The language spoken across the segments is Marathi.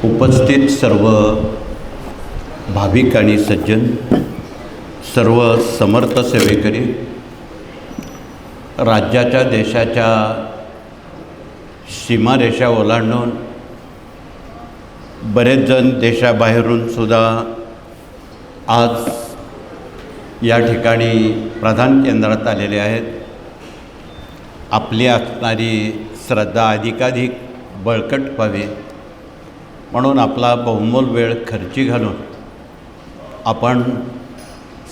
उपस्थित सर्व भाविक आणि सज्जन, सर्व समर्थ सेवेकरी, राज्याच्या देशाच्या सीमारेषा ओलांडून बरेच जण देशाबाहेरून सुद्धा आज या ठिकाणी प्रधान केंद्रात आलेले आहेत. आपली असणारी श्रद्धा अधिकाधिक बळकट व्हावी म्हणून आपला बहुमोल वेळ खर्ची घालून आपण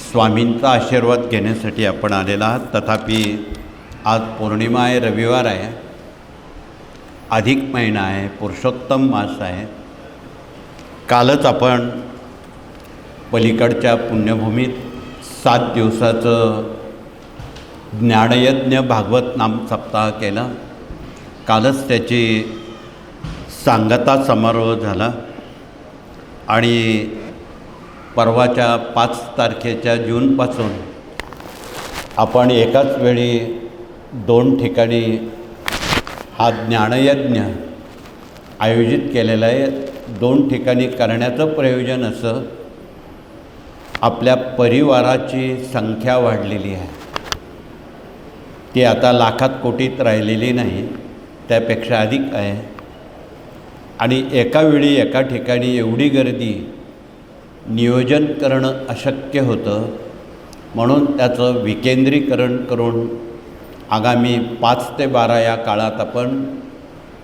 स्वामींचा आशीर्वाद घेण्यासाठी आपण आलेला आहात. तथापि आज पौर्णिमा आहे, रविवार आहे, अधिक महिना आहे, पुरुषोत्तम मास आहे. कालच आपण पलीकडच्या पुण्यभूमीत 7 दिवसाचं ज्ञानयज्ञ भागवत नाम सप्ताह केला. कालच त्याची सांगता समारोह झाला आणि परवाच्या 5 तारखेच्या जूनपासून आपण एकाच वेळी 2 ठिकाणी हा ज्ञानयज्ञ आयोजित केलेला आहे. 2 ठिकाणी करण्याचं प्रयोजन असं, आपल्या परिवाराची संख्या वाढलेली आहे. ती आता लाखात कोटीत राहिलेली नाही, त्यापेक्षा अधिक आहे. आणि एका वेळी एका ठिकाणी एवढी गर्दी नियोजन करणं अशक्य होतं. म्हणून त्याचं विकेंद्रीकरण करून आगामी 5 ते 12 या काळात आपण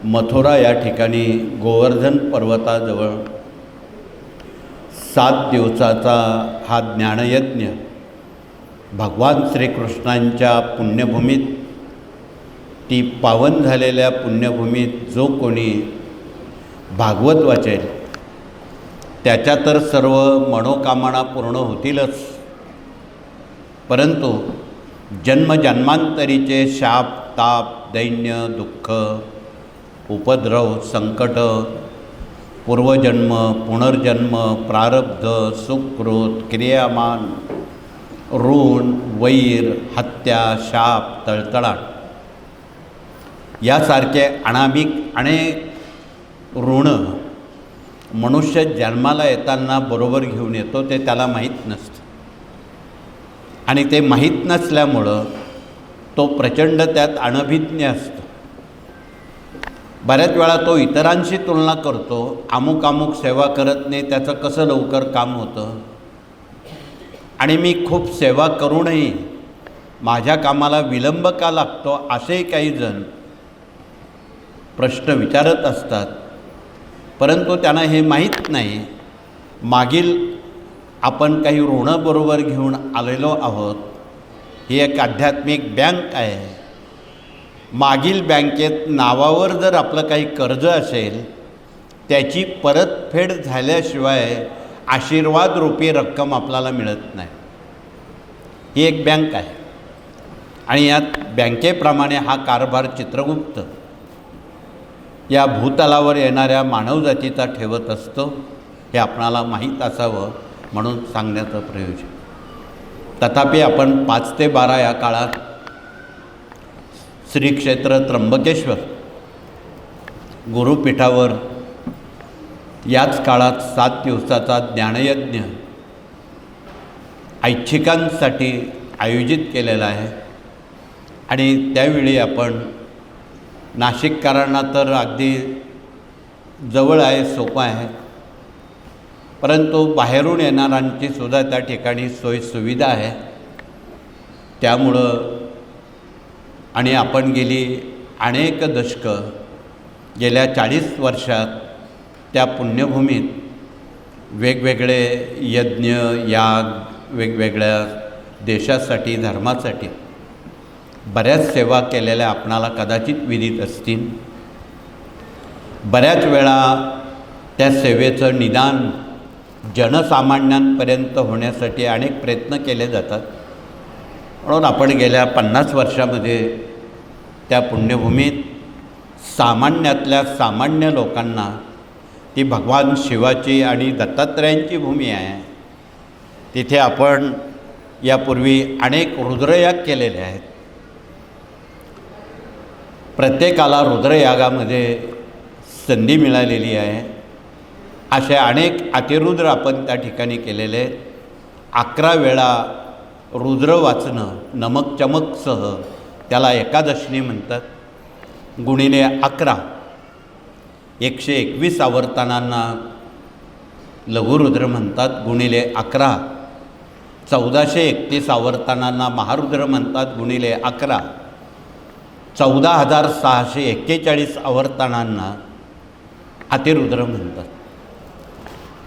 मथुरा या ठिकाणी गोवर्धन पर्वताजवळ 7 दिवसाचा हा ज्ञानयज्ञ भगवान श्रीकृष्णांच्या पुण्यभूमीत, ती पावन झालेल्या पुण्यभूमीत जो कोणी भागवत वाचेल त्याच्या तर सर्व मनोकामना पूर्ण होतीलच, परंतु जन्मजन्मांतरीचे शाप, ताप, दैन्य, दुःख, उपद्रव, संकट, पूर्वजन्म, पुनर्जन्म, प्रारब्ध, सुकृत, क्रियामान, ऋण, वैर, हत्या, शाप, तळतळाट यासारखे अनामिक अनेक ऋण मनुष्य जन्माला येताना बरोबर घेऊन येतो. ते त्याला माहीत नसतं आणि ते माहीत नसल्यामुळं तो प्रचंड त्यात अनभिज्ञ असतो. बऱ्याच वेळा तो इतरांशी तुलना करतो, अमुक अमुक सेवा करत नाही, त्याचं कसं लवकर काम होतं, आणि मी खूप सेवा करूनही माझ्या कामाला विलंब का लागतो, असेही काही जण प्रश्न विचारत असतात. परंतु त्यांना हे माहीत नाही, मागील आपण काही ऋणं बरोबर घेऊन आलेलो आहोत. ही एक आध्यात्मिक बँक आहे. मागील बँकेत नावावर जर आपलं काही कर्ज असेल, त्याची परतफेड झाल्याशिवाय आशीर्वादरूपी रक्कम आपल्याला मिळत नाही. ही एक बँक आहे आणि यात बँकेप्रमाणे हा कारभार चित्रगुप्त या भूतलावर येणाऱ्या मानवजातीचा ठेवत असतो. हे आपणाला माहीत असावं म्हणून सांगण्याचं प्रयोजन. तथापि आपण 5 ते 12 या काळात श्री क्षेत्र त्र्यंबकेश्वर गुरुपीठावर याच काळात 7 दिवसाचा ज्ञानयज्ञ ऐच्छिकांसाठी आयोजित केलेला आहे. आणि त्यावेळी आपण नाशिककरांना तर अगदी जवळ आहे, सोपं आहे, परंतु बाहेरून येणाऱ्यांची सुद्धा त्या ठिकाणी सोयीसुविधा आहे. त्यामुळं आणि आपण गेली अनेक दशकं, गेल्या 40 वर्षात त्या पुण्यभूमीत वेगवेगळे यज्ञ, याग, वेगवेगळ्या देशासाठी, धर्मासाठी बऱ्याच सेवा केलेल्या आपणाला कदाचित विदित असतील. बऱ्याच वेळा त्या सेवेचं निदान जनसामान्यांपर्यंत होण्यासाठी अनेक प्रयत्न केले जातात. म्हणून आपण गेल्या 50 वर्षामध्ये त्या पुण्यभूमीत सामान्यातल्या सामान्य लोकांना, ती भगवान शिवाची आणि दत्तात्रयांची भूमी आहे, तिथे आपण यापूर्वी अनेक रुद्रयाग केलेले आहेत. प्रत्येकाला रुद्रयागामध्ये संधी मिळालेली आहे. असे अनेक अतिरुद्र आपण त्या ठिकाणी केलेले आहेत. 11 वेळा रुद्र वाचणं नमक चमकसह त्याला एकादशनी म्हणतात. गुणिले 11 121 आवर्तनांना लघुरुद्र म्हणतात. गुणिले 11 1431 आवर्तनांना महारुद्र म्हणतात. गुणिले 11 14,641 आवर्तनांना अतिरुद्र म्हणतात.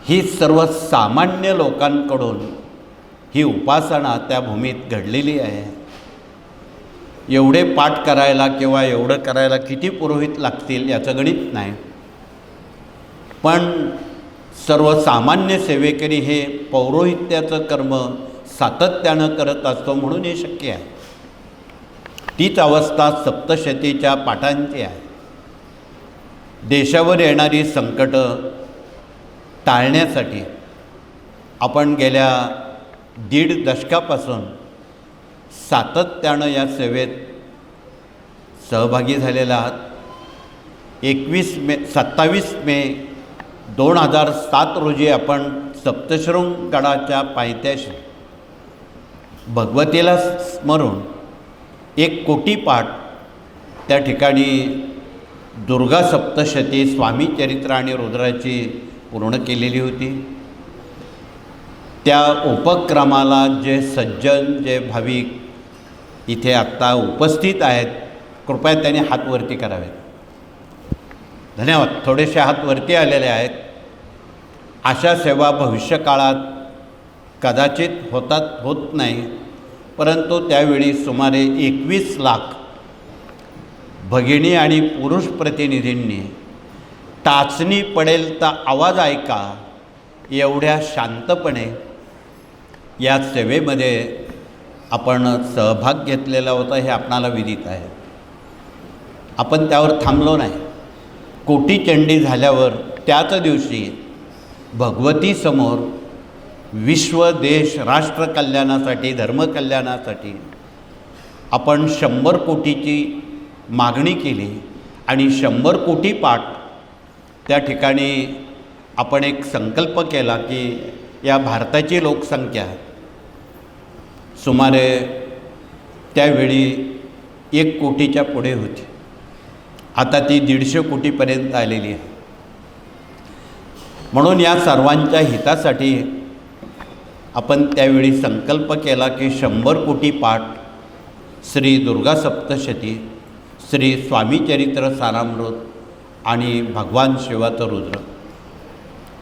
ही सर्वसामान्य लोकांकडून ही उपासना त्या भूमीत घडलेली आहे. एवढे पाठ करायला किंवा एवढं करायला किती पुरोहित लागतील याचं गणित नाही, पण सर्वसामान्य सेवेकरी हे पौरोहित्याचं कर्म सातत्यानं करत असतो म्हणून हे शक्य आहे. तीच अवस्था सप्तशतीच्या पाठांची आहे. देशावर येणारी संकटं टाळण्यासाठी आपण गेल्या 1.5 दशकापासून सातत्यानं या सेवेत सहभागी झालेला आहात. 27 मे 2007 रोजी आपण सप्तशृंग गडाच्या पायथ्याशी भगवतीला स्मरून 1 कोटी पाठ त्या ठिकाणी दुर्गा सप्तशती, स्वामी चरित्र आणि रुद्राची पूर्ण केलेली होती. त्या उपक्रमाला जे सज्जन, जे भाविक इथे आत्ता उपस्थित आहेत, कृपया त्यांनी हात वरती करावेत. धन्यवाद. थोडेसे हात वरती आलेले आहेत. अशा सेवा भविष्यकाळात कदाचित होत नाही, परंतु त्यावेळी सुमारे 21 लाख भगिनी आणि पुरुष प्रतिनिधींनी टाचणी पडेल तर आवाज ऐका एवढ्या शांतपणे या सेवेमध्ये आपण सहभाग घेतलेला होता हे आपणाला विदित आहे. आपण त्यावर थांबलो नाही. कोटीचंडी झाल्यावर त्याच दिवशी भगवतीसमोर विश्व, देश, राष्ट्र कल्याणासाठी, धर्मकल्याणासाठी आपण 100 कोटीची मागणी केली आणि 100 कोटी पाठ त्या ठिकाणी आपण एक संकल्प केला की या भारताची लोकसंख्या सुमारे त्यावेळी 1 कोटीच्या पुढे होती. आता ती 150 कोटीपर्यंत आलेली आहे. म्हणून या सर्वांच्या हितासाठी आपण त्यावेळी संकल्प केला की 100 कोटी पाठ श्री दुर्गा सप्तशती, श्री स्वामी चरित्र सारामृत आणि भगवान शिवाचं रुद्र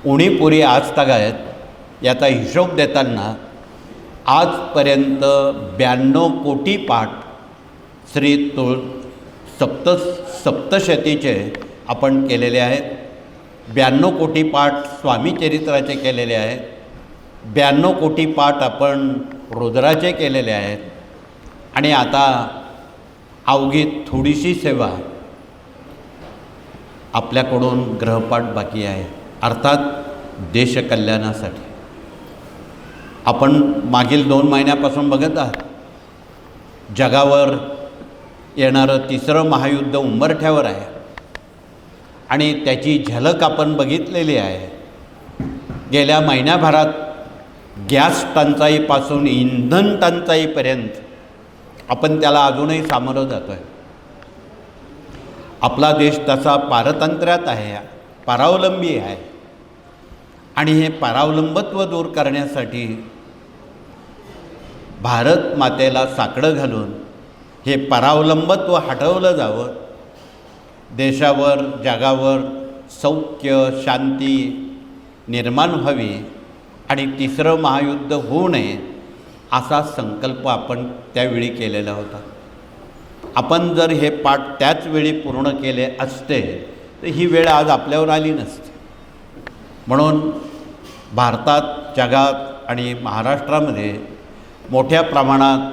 उणीपुरी आज तगायत याचा हिशोब देताना आजपर्यंत 92 कोटी पाठ श्री सप्तशतीचे आपण केलेले आहेत. 92 कोटी पाठ स्वामी चरित्राचे केलेले आहेत. 92 कोटी पाठ आपण रुद्राचे केलेले आहेत. आणि आता अवघी थोडीशी सेवा आपल्याकडून ग्रहपाठ बाकी आहे, अर्थात देशकल्याणासाठी. आपण मागील 2 महिन्यापासून बघत आहात जगावर येणारं 3रं महायुद्ध उंबरठ्यावर आहे आणि त्याची झलक आपण बघितलेली आहे. गेल्या महिन्याभरात गॅस टंचाईपासून इंधन टंचाईपर्यंत आपण त्याला अजूनही सामोरं जातो आहे. आपला देश तसा पारतंत्र्यात आहे, परावलंबी आहे. आणि हे परावलंबत्व दूर करण्यासाठी भारत मातेला साकडं घालून हे परावलंबत्व हटवलं जावं. देशावर, जगावर सौख्य, शांती निर्माण व्हावी आणि 3रं महायुद्ध होऊ नये असा संकल्प आपण त्यावेळी केलेला होता. आपण जर हे पाठ त्याच वेळी पूर्ण केले असते तर ही वेळ आज आपल्यावर आली नसती. म्हणून भारतात, जगात आणि महाराष्ट्रामध्ये मोठ्या प्रमाणात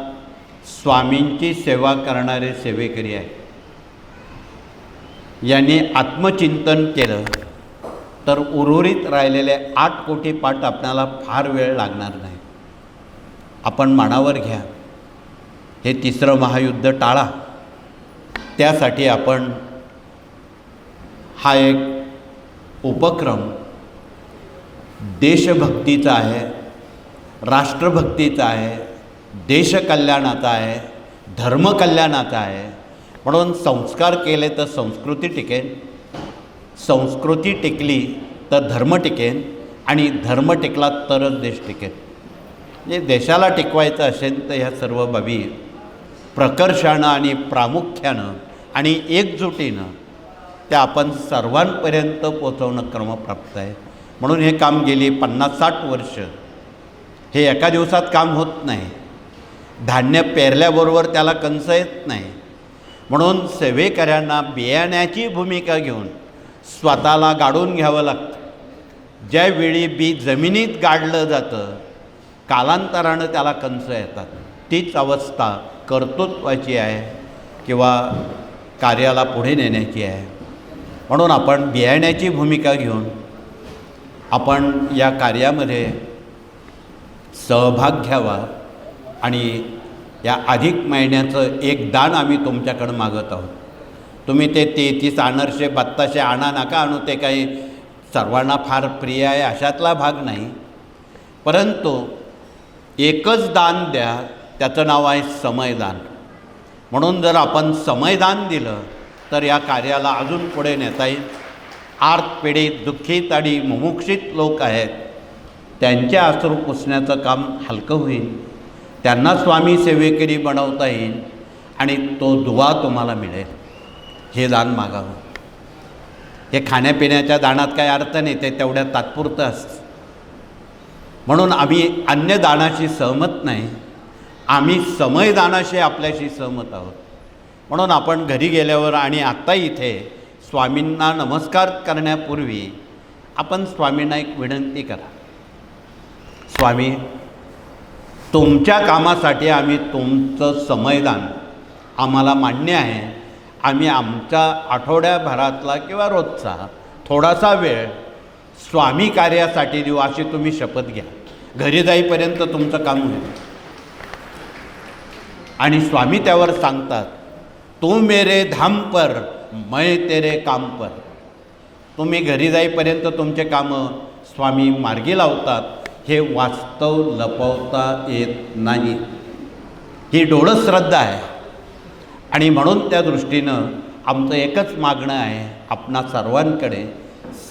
स्वामींची सेवा करणारे सेवेकरी आहेत. यांनी आत्मचिंतन केलं तर उर्वरित राहिलेले 8 कोटी पाठ आपल्याला फार वेळ लागणार नाही. आपण मनावर घ्या, हे 3रं महायुद्ध टाळा. त्यासाठी आपण हा एक उपक्रम देशभक्तीचा आहे, राष्ट्रभक्तीचा आहे, देशकल्याणाचा आहे, धर्मकल्याणाचा आहे. म्हणून संस्कार केले तर संस्कृती टिकेल, संस्कृती टिकली तर धर्म टिकेल आणि धर्म टिकला तरच देश टिकेल. म्हणजे देशाला टिकवायचं असेल तर ह्या सर्व बाबी प्रकर्षानं आणि प्रामुख्यानं आणि एकजुटीनं त्या आपण सर्वांपर्यंत पोचवणं क्रमप्राप्त आहे. म्हणून हे काम गेली 50-60 वर्ष हे एका दिवसात काम होत नाही. धान्य पेरल्याबरोबर त्याला कंस येत नाही. म्हणून सेवेकऱ्यांना बियाण्याची भूमिका घेऊन स्वतःला गाडून घ्यावं लागतं. ज्यावेळी बी जमिनीत गाडलं जातं कालांतरानं त्याला कंस येतात. तीच अवस्था कर्तृत्वाची आहे किंवा कार्याला पुढे नेण्याची आहे. म्हणून आपण बियाण्याची भूमिका घेऊन आपण या कार्यामध्ये सहभाग घ्यावा आणि या अधिक महिन्याचं एक दान आम्ही तुमच्याकडं मागत आहोत. तुम्ही ते 33 अनारसे 32 आणा नका आणू, ते काही सर्वांना फार प्रिय आहे अशातला भाग नाही. परंतु एकच दान द्या, त्याचं नाव आहे समयदान. म्हणून जर आपण समयदान दिलं तर या कार्याला अजून पुढे नेता येईल. आर्तपीडित, दुःखित आणि मुमुक्षित लोक आहेत, त्यांच्या अश्रू पुसण्याचं काम हलकं होईल. त्यांना स्वामी सेवेकरी बनवता येईल आणि तो दुवा तुम्हाला मिळेल. हे दान मागावं. हे खाण्यापिण्याच्या दानात काही अर्थ नाही, ते तेवढ्या तात्पुरतं असतं. म्हणून आम्ही अन्य दानाशी सहमत नाही, आम्ही समयदानाशी आपल्याशी सहमत आहोत. म्हणून आपण घरी गेल्यावर आणि आत्ता इथे स्वामींना नमस्कार करण्यापूर्वी आपण स्वामींना एक विनंती करा. स्वामी, तुमच्या कामासाठी आम्ही तुमचं समयदान आम्हाला मान्य आहे. आम्ही आमच्या आठवड्याभरातला किंवा रोजचा थोडासा वेळ स्वामी कार्यासाठी देऊ अशी तुम्ही शपथ घ्या. घरी जाईपर्यंत तुमचं काम होईल. आणि स्वामी त्यावर सांगतात, तू मेरे धाम पर मैं तेरे काम पर. तुम्ही घरी जाईपर्यंत तुमचे कामं स्वामी मार्गी लावतात. हे वास्तव लपवता येत नाही. ही डोळस श्रद्धा आहे. आणि म्हणून त्या दृष्टीनं आमचं एकच मागणं आहे, आपणा सर्वांकडे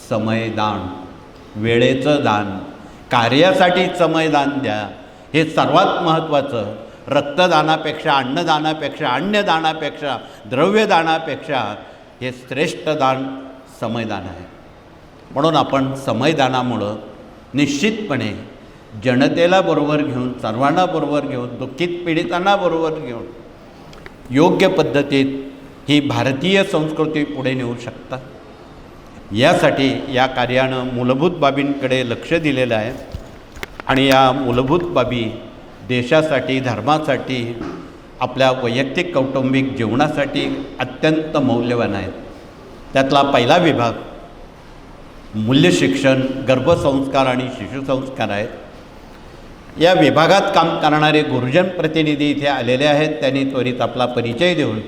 समयदान, वेळेचं दान, कार्यासाठी समयदान द्या. हे सर्वात महत्त्वाचं. रक्तदानापेक्षा, अन्नदानापेक्षा, अन्यदानापेक्षा, द्रव्यदानापेक्षा हे श्रेष्ठ दान समयदान आहे. म्हणून आपण समयदानामुळं निश्चितपणे जनतेला बरोबर घेऊन, सर्वांना बरोबर घेऊन, दुःखित पीडितांना बरोबर घेऊन योग्य पद्धतीत ही भारतीय संस्कृती पुढे नेऊ शकतात. यासाठी या कार्यानं मूलभूत बाबींकडे लक्ष दिलेलं आहे. आणि या मूलभूत बाबी देशासाठी, धर्मासाठी, आपल्या वैयक्तिक कौटुंबिक जीवनासाठी अत्यंत मौल्यवान आहेत. त्यातला पहिला विभाग मूल्यशिक्षण, गर्भसंस्कार आणि शिशुसंस्कार आहेत. या विभागात काम करणारे गुरुजन प्रतिनिधी इथे आलेले आहेत. त्यांनी त्वरित आपला परिचय देऊन,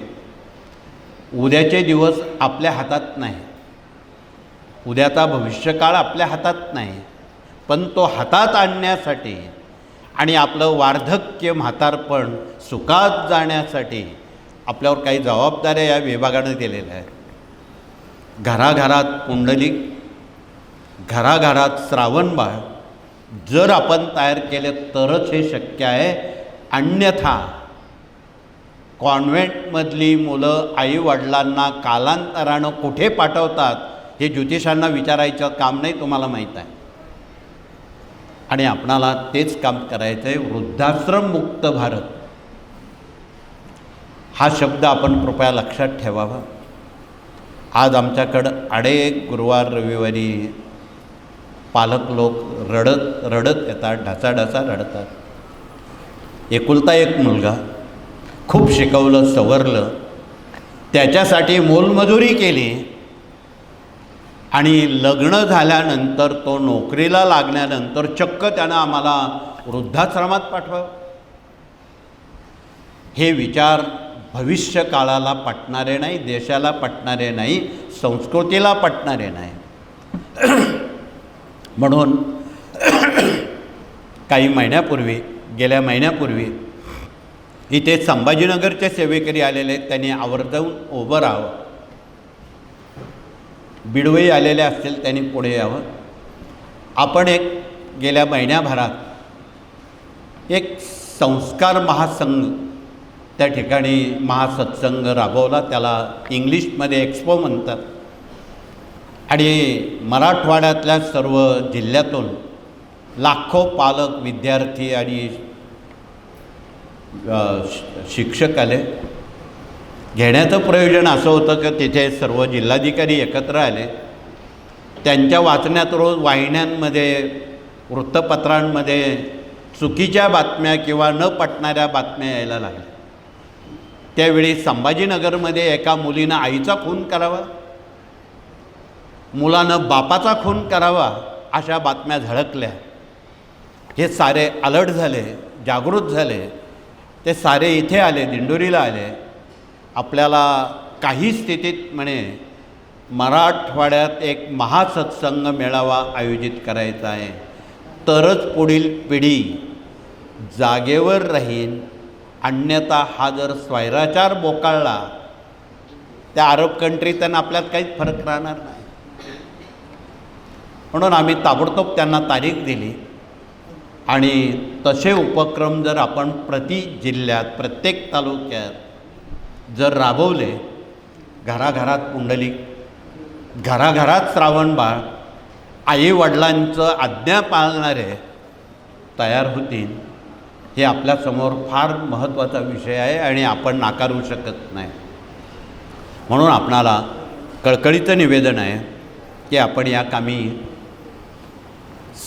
उद्याचे दिवस आपल्या हातात नाही, उद्याचा भविष्यकाळ आपल्या हातात नाही, पण तो हातात आणण्यासाठी आणि आपलं वार्धक्य, म्हातारपण सुखात जाण्यासाठी आपल्यावर काही जबाबदाऱ्या या विभागानं दिलेल्या आहेत. घराघरात पुंडलिक, घराघरात श्रावणबाळ जर आपण तयार केले तरच हे शक्य आहे. अन्यथा कॉन्व्हेंटमधली मुलं आईवडिलांना कालांतरानं कुठे पाठवतात हे ज्योतिषांना विचारायचं काम नाही, तुम्हाला माहीत आहे. आणि आपणाला तेच काम करायचं आहे. वृद्धाश्रम मुक्त भारत हा शब्द आपण कृपया लक्षात ठेवावा. आज आमच्याकडं अनेक गुरुवार रविवारी पालक लोक रडत रडत येतात, ढासाढासा रडतात. एकुलता एक मुलगा, खूप शिकवलं, सवरलं, त्याच्यासाठी मोलमजुरी केली आणि लग्न झाल्यानंतर, तो नोकरीला लागल्यानंतर चक्क त्यानं आम्हाला वृद्धाश्रमात पाठवावं. हे विचार भविष्यकाळाला पटणारे नाही, देशाला पटणारे नाही, संस्कृतीला पटणारे नाही. म्हणून काही महिन्यापूर्वी गेल्या महिन्यापूर्वी इथे संभाजीनगरचे सेवेकरी आलेले आहेत. त्यांनी आवर्जून उभं राहावं. बिडवई आलेले असतील त्यांनी पुढे यावं. आपण गेल्या महिन्याभरात एक संस्कार महासंघ त्या ठिकाणी महासत्संग राबवला. त्याला इंग्लिशमध्ये एक्स्पो म्हणतात. आणि मराठवाड्यातल्या सर्व जिल्ह्यातून लाखो पालक, विद्यार्थी आणि शिक्षक आले. घेण्याचं प्रयोजन असं होतं की तिथे सर्व जिल्हाधिकारी एकत्र आले. त्यांच्या वाचण्यात रोज वाहिन्यांमध्ये, वृत्तपत्रांमध्ये चुकीच्या बातम्या किंवा न पटणाऱ्या बातम्या यायला लागल्या. त्यावेळी संभाजीनगरमध्ये एका मुलीनं आईचा खून करावा, मुलानं बापाचा खून करावा, अशा बातम्या झळकल्या. हे सारे अलर्ट झाले, जागृत झाले. ते सारे इथे आले, दिंडोरीला आले. आपल्याला काही स्थितीत म्हणे मराठवाड्यात एक महासत्संग मेळावा आयोजित करायचा आहे, तरच पुढील पिढी जागेवर राहील. अन्यथा हा जर स्वैराचार बोकाळला त्या अरब कंट्रीत आपल्यात काहीच फरक राहणार नाही. म्हणून आम्ही ताबडतोब त्यांना तारीख दिली. आणि तसे उपक्रम जर आपण प्रति जिल्ह्यात, प्रत्येक तालुक्यात जर राबवले, घराघरात पुंडलिक, घराघरात श्रावणबाळ, आईवडिलांचं आज्ञा पाळणारे तयार होतील, हे आपल्यासमोर फार महत्त्वाचा विषय आहे आणि आपण नाकारू शकत नाही. म्हणून आपणाला कळकळीचं निवेदन आहे की आपण या कामी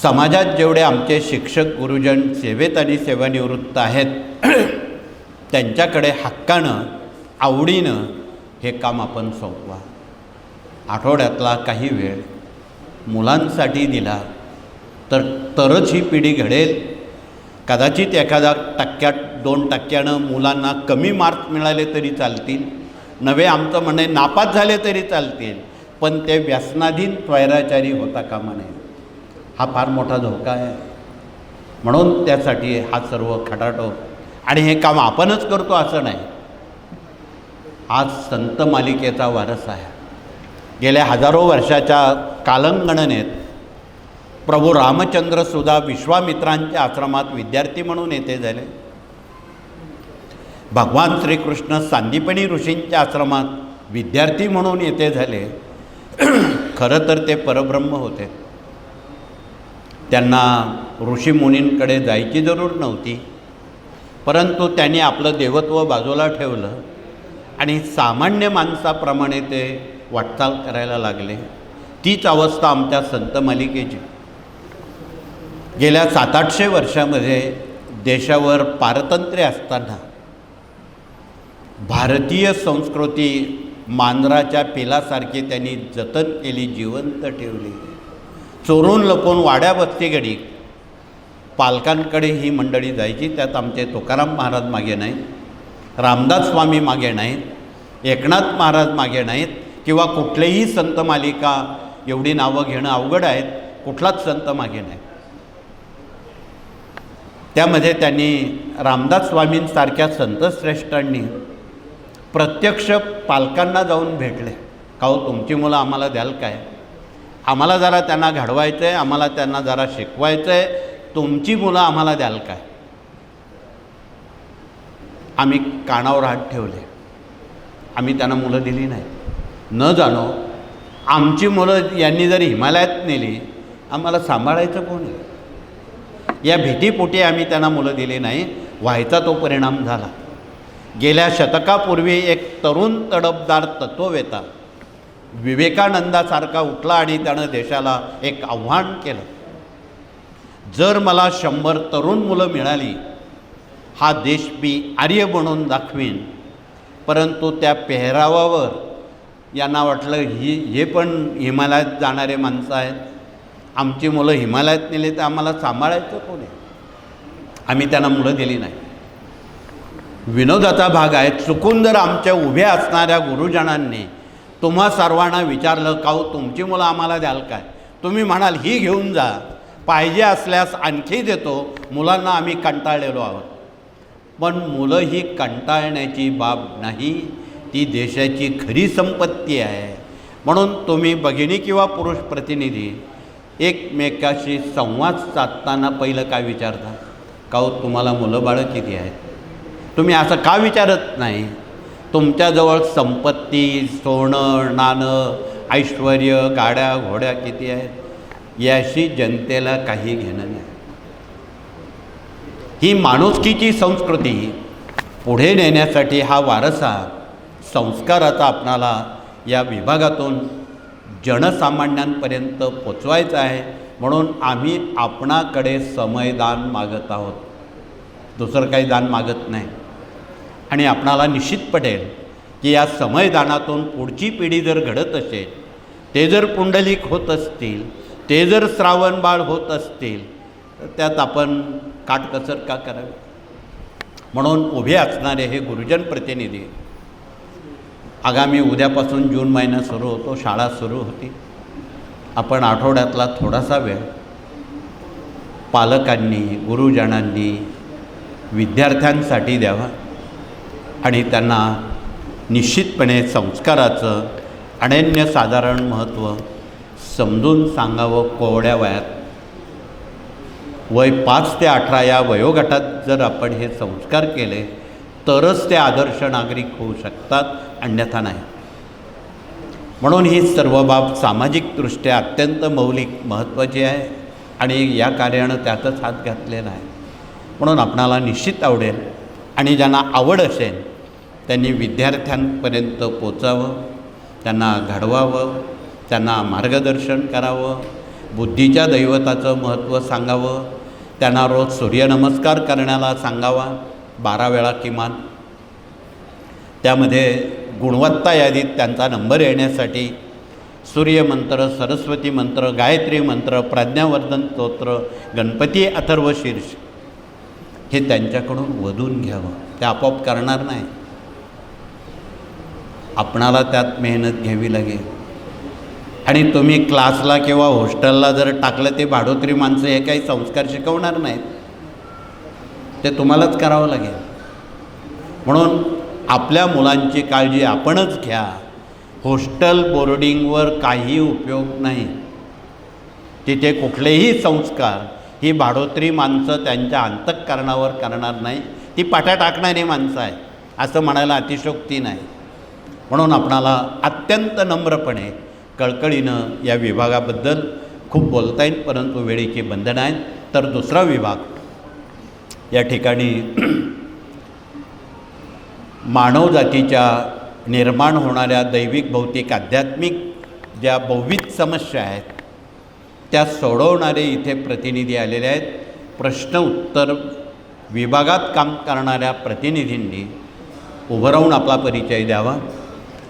समाजात जेवढे आमचे शिक्षक, गुरुजन सेवेत आणि सेवानिवृत्त आहेत त्यांच्याकडे हक्कानं, आवडीनं हे काम आपण सोपवा. आठवड्यातला काही वेळ मुलांसाठी दिला तरच ही पिढी घडेल. कदाचित एखादा 1-2% मुलांना कमी मार्क्स मिळाले तरी चालतील, नवे आमचं म्हणणे नापास झाले तरी चालतील, पण ते व्यसनाधीन स्वैराचारी होता कामा नये. हा फार मोठा धोका आहे. म्हणून त्यासाठी हा सर्व खटाटोप. आणि हे काम आपणच करतो असं नाही. आज संत मालिकेचा वारस आहे. गेल्या हजारो वर्षाच्या कालगणनेत प्रभू रामचंद्रसुद्धा विश्वामित्रांच्या आश्रमात विद्यार्थी म्हणून येथे झाले. भगवान श्रीकृष्ण सांदीपनी ऋषींच्या आश्रमात विद्यार्थी म्हणून येथे झाले. खरं तर ते परब्रह्म होते. त्यांना ऋषीमुनींकडे जायची जरूर नव्हती, परंतु त्यांनी आपलं देवत्व बाजूला ठेवलं आणि सामान्य माणसाप्रमाणे ते वाटचाल करायला लागले. तीच अवस्था आमच्या संत मालिकेची. गेल्या 700-800 वर्षामध्ये देशावर पारतंत्र्य असताना भारतीय संस्कृती मांजराच्या पिलासारखी त्यांनी जतन केली, जिवंत ठेवली. चोरून लपून वाड्या बसती घडी पालकांकडे ही मंडळी जायची. त्यात आमचे तुकाराम महाराज मागे नाहीत, रामदास स्वामी मागे नाहीत, एकनाथ महाराज मागे नाहीत, किंवा कुठलेही संत मालिका एवढी नावं घेणं अवघड आहेत, कुठलाच संत मागे नाही. त्यामध्ये त्यांनी रामदास स्वामींसारख्या संतश्रेष्ठांनी प्रत्यक्ष पालकांना जाऊन भेटले. का हो, तुमची मुलं आम्हाला द्याल काय? आम्हाला जरा त्यांना घडवायचं आहे, आम्हाला त्यांना जरा शिकवायचं आहे, तुमची मुलं आम्हाला द्याल काय? आम्ही कानावर हात ठेवले. आम्ही त्यांना मुलं दिली नाही. न जाणो आमची मुलं यांनी जर हिमालयात नेली, आम्हाला सांभाळायचं कोण आहे? या भीतीपोटी आम्ही त्यांना मुलं दिली नाही. व्हायचा तो परिणाम झाला. गेल्या शतकापूर्वी एक तरुण तडफदार तत्ववेता विवेकानंदासारखा उठला आणि त्यानं देशाला एक आव्हान केलं. जर मला 100 तरुण मुलं मिळाली, हा देश मी आर्य बनवून दाखवीन. परंतु त्या पेहरावावर यांना वाटलं हे पण हिमालयात जाणारे माणसं आहेत, आमची मुलं हिमालयात नेले तर आम्हाला सांभाळायचं कोणी? आम्ही त्यांना मुलं दिली नाही. विनोदाचा भाग आहे. चुकून जर आमच्या उभ्या असणाऱ्या गुरुजनांनी तुम्हा सर्वांना विचारलं, का हो तुमची मुलं आम्हाला द्याल काय? तुम्ही म्हणाल ही घेऊन जा, पाहिजे असल्यास आणखी देतो, मुलांना आम्ही कंटाळलेलो आहोत. पण मुलं ही कंटाळण्याची बाब नाही, ती देशाची खरी संपत्ती आहे. म्हणून तुम्ही भगिनी किंवा पुरुष प्रतिनिधी एकमेकाशी संवाद साधताना पहिलं काय विचारता? का हो तुम्हाला मुलं बाळं किती आहेत? तुम्ही असं का विचारत नाही? तुमच्याजवळ संपत्ती, सोनं नाणं, ऐश्वर, गाड्या घोड्या किती आहेत, याशी जनतेला काही घेणं नाही. ही माणुसकीची संस्कृती पुढे नेण्यासाठी हा वारसा संस्काराचा आपणाला या विभागातून जनसामान्यांपर्यंत पोचवायचा आहे. म्हणून आम्ही आपणाकडे समयदान मागत आहोत, दुसरं काही दान मागत नाही. आणि आपणाला निश्चित पटेल की या समयदानातून पुढची पिढी जर घडत असेल, ते जर पुंडलिक होत असतील, ते जर श्रावणबाळ होत असतील, तर त्यात आपण काटकसर का करावी? म्हणून उभे असणारे हे गुरुजन प्रतिनिधी, आगामी उद्यापासून जून महिना सुरू होतो, शाळा सुरू होती. आपण आठवड्यातला थोडासा वेळ पालकांनी, गुरुजनांनी विद्यार्थ्यांसाठी द्यावा आणि त्यांना निश्चितपणे संस्काराचं अनन्यसाधारण महत्त्व समजून सांगावं. कोवड्या वयात वय 5 ते 18 या वयोगटात जर आपण हे संस्कार केले तरच ते आदर्श नागरिक होऊ शकतात, अन्यथा नाही. म्हणून ही सर्व बाब सामाजिकदृष्ट्या अत्यंत मौलिक महत्त्वाची आहे आणि या कार्यानं त्यातच हात घातलेला आहे. म्हणून आपणाला निश्चित आवडेल आणि ज्यांना आवड असेल त्यांनी विद्यार्थ्यांपर्यंत पोचावं, त्यांना घडवावं, त्यांना मार्गदर्शन करावं, बुद्धीच्या दैवताचं महत्त्व सांगावं, त्यांना रोज सूर्यनमस्कार करण्याला सांगावा 12 वेळा किमान. त्यामध्ये गुणवत्ता यादीत त्यांचा नंबर येण्यासाठी सूर्यमंत्र, सरस्वती मंत्र, गायत्री मंत्र, प्राज्ञावर्धन स्तोत्र, गणपती अथर्व शीर्ष हे त्यांच्याकडून वधून घ्यावं. ते आपोआप करणार नाही, आपणाला त्यात मेहनत घ्यावी लागेल. आणि तुम्ही क्लासला किंवा हॉस्टेलला जर टाकलं ते भाडोत्री माणसं हे काही संस्कार शिकवणार नाहीत, ते तुम्हालाच करावं लागेल. म्हणून आपल्या मुलांची काळजी आपणच घ्या. हॉस्टेल बोर्डिंगवर काही उपयोग नाही, तिथे कुठलेही संस्कार ही भाडोत्री माणसं त्यांच्या अंतःकरणावर करणार नाही, ती पाट्या टाकणारी माणसं आहे असं म्हणायला अतिशयोक्ती नाही. म्हणून आपणाला अत्यंत नम्रपणे कळकळीनं या विभागाबद्दल खूप बोलता येईल, परंतु वेळेची बंधनं आहेत. तर दुसरा विभाग या ठिकाणी मानवजातीच्या निर्माण होणाऱ्या दैविक, भौतिक, आध्यात्मिक ज्या बहुविध समस्या आहेत त्या सोडवणारे इथे प्रतिनिधी आलेले आहेत. प्रश्न उत्तर विभागात काम करणाऱ्या प्रतिनिधींनी उभं राहून आपला परिचय द्यावा.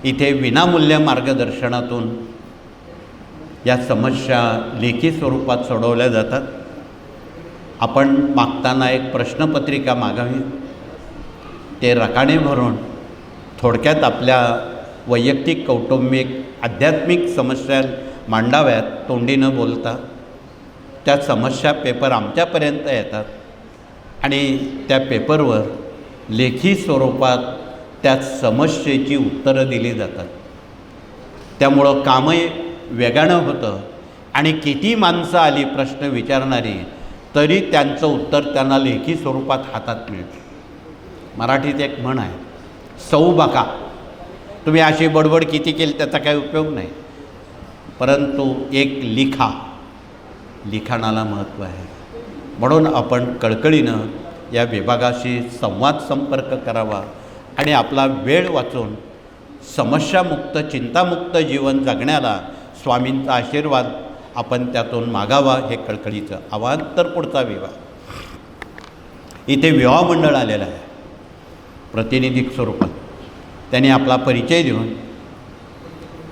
इथे विनामूल्य मार्गदर्शनातून या समस्या लेखी स्वरूपात सोडवल्या जातात. आपण मागताना एक प्रश्नपत्रिका मागावी, ते रकाने भरून थोडक्यात आपल्या वैयक्तिक, कौटुंबिक, आध्यात्मिक समस्या मांडाव्यात तोंडी न बोलता. त्या समस्या पेपर आमच्यापर्यंत येतात आणि त्या पेपरवर लेखी स्वरूपात त्या समस्येची उत्तरं दिली जातात. त्यामुळं कामही वेगानं होतं आणि किती माणसं आली प्रश्न विचारणारी तरी त्यांचं उत्तर त्यांना लेखी स्वरूपात हातात मिळतं. मराठीत एक म्हण आहे, सौ बका. तुम्ही अशी बडबड किती केली त्याचा काही उपयोग नाही, परंतु एक लिखाणाला महत्त्व आहे. म्हणून आपण कळकळीनं या विभागाशी संवाद संपर्क करावा आणि आपला वेळ वाचून समस्यामुक्त, चिंतामुक्त जीवन जगण्याला स्वामींचा आशीर्वाद आपण त्यातून मागावा, हे कळकळीचं आवाहन. तर पुढचा विभाग, इथे विवाह मंडळ आलेलं आहे प्रतिनिधिक स्वरूपात. त्यांनी आपला परिचय देऊन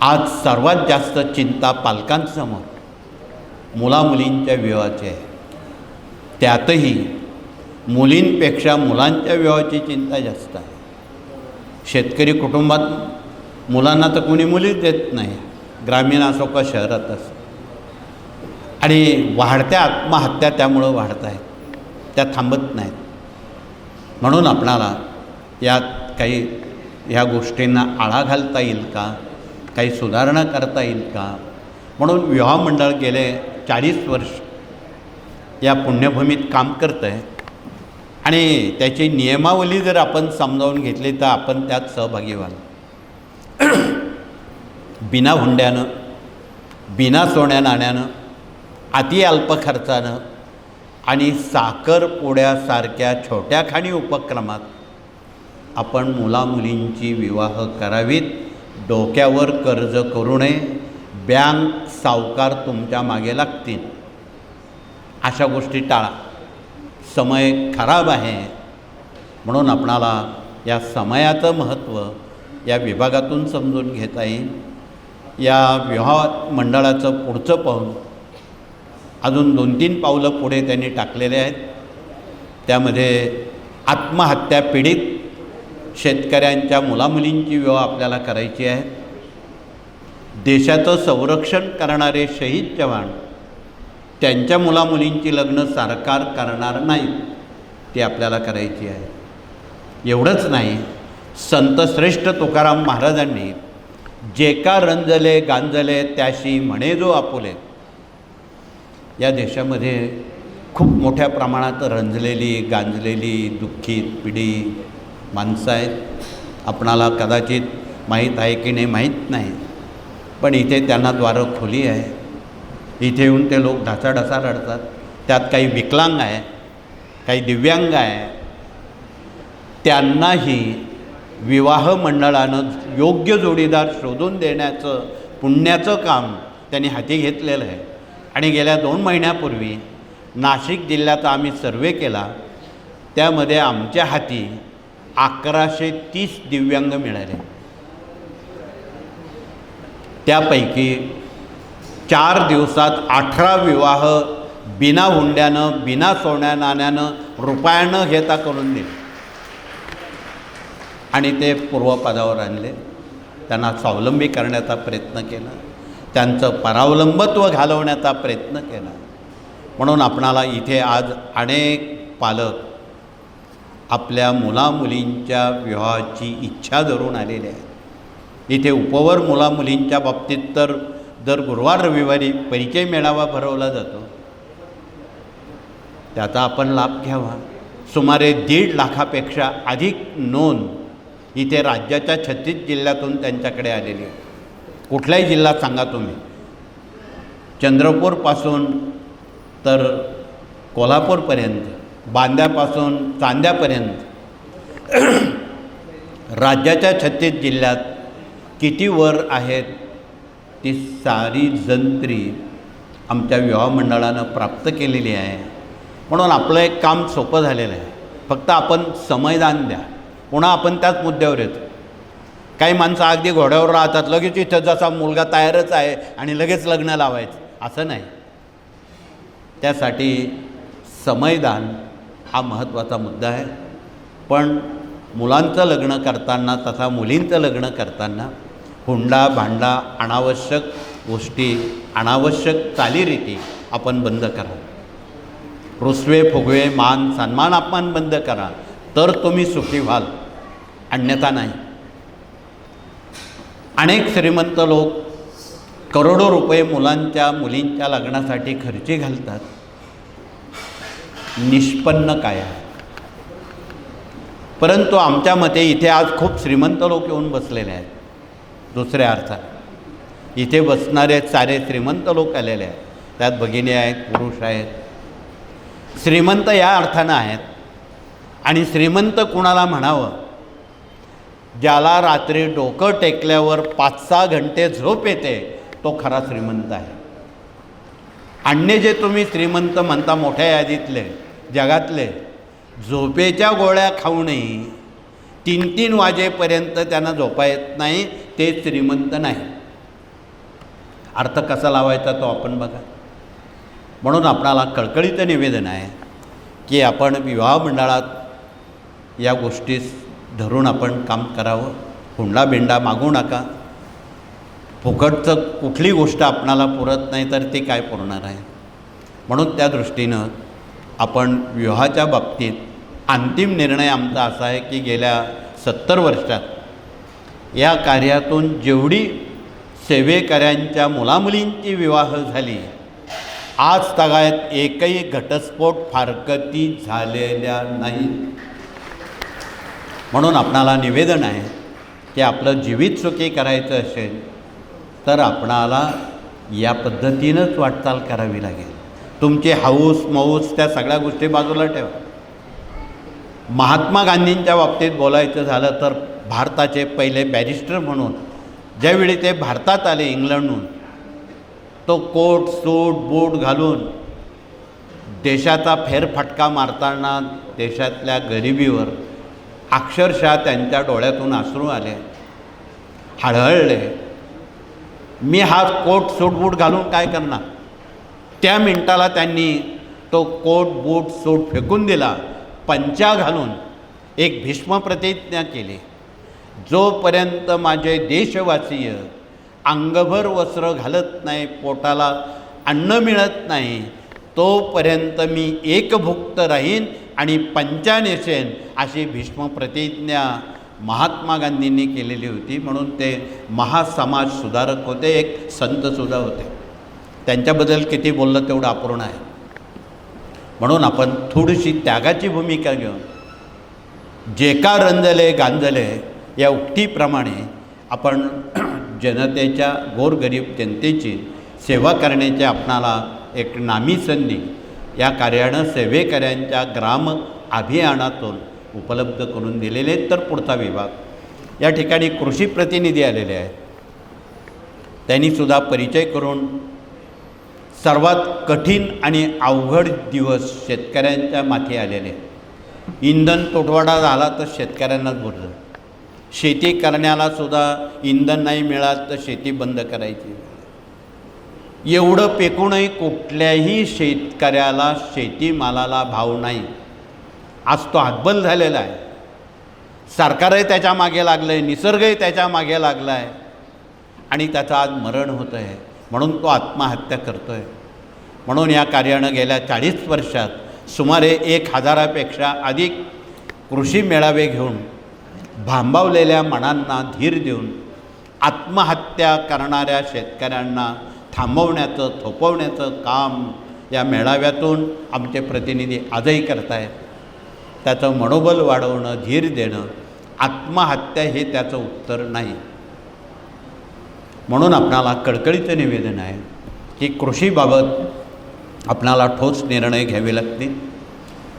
आज सर्वात जास्त चिंता पालकांसमोर मुलामुलींच्या विवाहाची आहे. त्यातही मुलींपेक्षा मुलांच्या विवाहाची चिंता जास्त आहे. शेतकरी कुटुंबात मुलांना तर कोणी मुलीच देत नाही, ग्रामीण असो का शहरात असो. आणि वाढत्या आत्महत्या त्यामुळं वाढत आहेत, त्या थांबत नाहीत. म्हणून आपणाला यात काही ह्या गोष्टींना आळा घालता येईल का, काही सुधारणा करता येईल का, म्हणून विवाह मंडळ गेले 40 वर्ष या पुण्यभूमीत काम करतं आहे. आणि त्याची नियमावली जर आपण समजावून घेतली तर आपण त्यात सहभागी व्हाल. बिना हुंड्यानं, बिना सोन्या नाण्यानं, अति अल्प खर्चानं आणि साखरपुड्यासारख्या छोट्या खाणी उपक्रमात आपण मुलामुलींची विवाह करावीत. डोक्यावर कर्ज करू नये, बँक सावकार तुमच्या मागे लागतील, अशा गोष्टी टाळा. समय खराब आहे, म्हणून आपणाला या समयाचं महत्त्व या विभागातून समजून घेता येईल. या विवाह मंडळाचं पुढचं पाऊल अजून 2-3 पावलं पुढे त्यांनी टाकलेले आहेत. त्यामध्ये आत्महत्या पीडित शेतकऱ्यांच्या मुलामुलींची विवाह आपल्याला करायची आहे. देशाचं संरक्षण करणारे शहीद जवान, त्यांच्या मुलामुलींची लग्न सरकार करणार नाही, ती आपल्याला करायची आहे. एवढंच नाही, संतश्रेष्ठ तुकाराम महाराजांनी जे का रंजले गांजले त्याशी म्हणे जो आपुले, या देशामध्ये खूप मोठ्या प्रमाणात रंजलेली गांजलेली दुःखित पिढी माणसं आहेत. आपणाला कदाचित माहीत आहे की नाही माहीत नाही, पण इथे त्यांना द्वारं खुली आहे. इथे येऊन ते लोक ढासाढसा रडतात. त्यात काही विकलांग आहे, काही दिव्यांग आहे. त्यांनाही विवाह मंडळानं योग्य जोडीदार शोधून देण्याचं पुण्याचं काम त्यांनी हाती घेतलेलं आहे. आणि गेल्या 2 महिन्यापूर्वी नाशिक जिल्ह्याचा आम्ही सर्वे केला, त्यामध्ये आमच्या हाती 1130 दिव्यांग मिळाले. त्यापैकी 4 दिवसात 18 विवाह बिना हुंड्यानं, बिना सोन्या नाण्यानं, रुपयानं घेता करून दिले आणि ते पूर्वपदावर आणले. त्यांना स्वावलंबी करण्याचा प्रयत्न केला, त्यांचं परावलंबत्व घालवण्याचा प्रयत्न केला. म्हणून आपणाला इथे आज अनेक पालक आपल्या मुलामुलींच्या विवाहाची इच्छा धरून आलेले आहेत. इथे उपवर मुलामुलींच्या बाबतीत तर दर गुरुवार रविवारी परिचय मेळावा भरवला जातो, त्याचा आपण लाभ घ्यावा. सुमारे 1.5 लाखापेक्षा अधिक नोंद इथे राज्याच्या 36 जिल्ह्यातून त्यांच्याकडे आलेली आहे. कुठलाही जिल्हा सांगा तुम्ही, चंद्रपूरपासून तर कोल्हापूरपर्यंत, बांद्यापासून चांद्यापर्यंत राज्याच्या 36 जिल्ह्यात किती वर आहेत ती सारी जंत्री आमच्या विवाह मंडळानं प्राप्त केलेली आहे. म्हणून आपलं एक काम सोपं झालेलं आहे, फक्त आपण समयदान द्या. पुन्हा आपण त्याच मुद्द्यावर येतो. काही माणसं अगदी घोड्यावर राहतात, लगेच इथं जसा मुलगा तयारच आहे आणि लगेच लग्न लावायचं, असं नाही. त्यासाठी समयदान हा महत्त्वाचा मुद्दा आहे. पण मुलांचं लग्न करताना तथा मुलींचं लग्न करताना हुंडा भांडा, अनावश्यक गोष्टी, अनावश्यक चालीरीती आपण बंद करा. रुसवे फुगवे, मान सन्मान अपमान बंद करा, तर तुम्ही सुखी व्हाल, अन्यथा नाही. अनेक श्रीमंत लोक करोडो रुपये मुलांच्या मुलींच्या लग्नासाठी खर्ची घालतात. निष्पन्न काय आहे? परंतु आमच्या मते इथे आज खूप श्रीमंत लोक येऊन बसलेले आहेत. दुसऱ्या अर्थात इथे बसणारे सारे श्रीमंत लोक आलेले आहेत. त्यात भगिनी आहेत, पुरुष आहेत. श्रीमंत या अर्थानं आहेत. आणि श्रीमंत कुणाला म्हणावं? ज्याला रात्री डोकं टेकल्यावर 5-6 घंटे झोप येते, तो खरा श्रीमंत आहे. अन्य जे तुम्ही श्रीमंत म्हणता मोठ्या यादीतले, जगातले, झोपेच्या गोळ्या खाऊनही 3-3 वाजेपर्यंत त्यांना झोपा येत नाही, ते श्रीमंत नाही. अर्थ कसा लावायचा तो आपण बघा. म्हणून आपणाला कळकळीचं निवेदन आहे की आपण विवाह मंडळात या गोष्टीस धरून आपण काम करावं. हुंडा बिंडा मागू नका. फुकटचं कुठली गोष्ट आपणाला पुरत नाही तर ती काय पुरणार आहे? म्हणून त्या दृष्टीनं आपण विवाहाच्या बाबतीत अंतिम निर्णय आमचा असा आहे की गेल्या 70 वर्षात या कार्यातून जेवढी सेवेकऱ्यांच्या मुलामुलींची विवाह झाली, आज तागायत एकही घटस्फोट फारकती झालेल्या नाही. म्हणून आपणाला निवेदन आहे की आपलं जीवित सुखी करायचं असेल तर आपणाला या पद्धतीनंच वाटचाल करावी लागेल. तुमची हौस मौस त्या सगळ्या गोष्टी बाजूला ठेवा. महात्मा गांधींच्या बाबतीत बोलायचं झालं तर भारताचे पहिले बॅरिस्टर म्हणून ज्यावेळी ते भारतात आले इंग्लंडहून, तो कोट सूट बूट घालून देशाचा फेरफटका मारताना देशातल्या गरिबीवर अक्षरशः त्यांच्या डोळ्यातून अश्रू आले, हळहळले. मी हा कोट सूट बूट घालून काय करणार? त्या मिनिटाला त्यांनी तो कोट बूट सूट फेकून दिला, पंचा घालून एक भीष्म प्रतिज्ञा केली, जोपर्यंत माझे देशवासीय अंगभर वस्त्र घालत नाही, पोटाला अन्न मिळत नाही, तोपर्यंत मी एकभुक्त राहीन आणि पंचा नेसेन, अशी भीष्म प्रतिज्ञा महात्मा गांधींनी केलेली होती. म्हणून ते महासमाज सुधारक होते, एक संतसुद्धा होते. त्यांच्याबद्दल किती बोललं तेवढं अपूर्ण आहे. म्हणून आपण थोडीशी त्यागाची भूमिका घेऊन जे का रंजले गांजले या उक्तीप्रमाणे आपण जनतेच्या गोरगरीब जनतेची सेवा करण्याची आपणाला एक नामी संधी या कार्यानं सेवेकऱ्यांच्या ग्राम अभियानातून उपलब्ध करून दिलेले. तर पुढचा विभाग या ठिकाणी कृषी प्रतिनिधी आलेले आहेत. त्यांनीसुद्धा परिचय करून सर्वात कठीण आणि अवघड दिवस शेतकऱ्यांच्या माथी आलेले. इंधन तुटवडा झाला तर शेतकऱ्यांनाच बुडलं. शेती करण्यालासुद्धा इंधन नाही मिळालं तर शेती बंद करायची. एवढं पेकूनही कुठल्याही शेतकऱ्याला शेतीमालाला भाव नाही. आज तो हातबल झालेला आहे. सरकारही त्याच्या मागे लागलं आहे, निसर्गही त्याच्या मागे लागला आहे आणि त्याचं आज मरण होतं आहे. म्हणून तो आत्महत्या करतो आहे. म्हणून या कार्यानं गेल्या 40 वर्षात सुमारे 1000पेक्षा अधिक कृषी मेळावे घेऊन भांबावलेल्या मनांना धीर देऊन आत्महत्या करणाऱ्या शेतकऱ्यांना थांबवण्याचं थोपवण्याचं काम या मेळाव्यातून आमचे प्रतिनिधी आजही करत आहेत. त्याचं मनोबल वाढवणं, धीर देणं, आत्महत्या हे त्याचं उत्तर नाही. म्हणून आपणाला कळकळीचं निवेदन आहे की कृषीबाबत आपणाला ठोस निर्णय घ्यावे लागतील.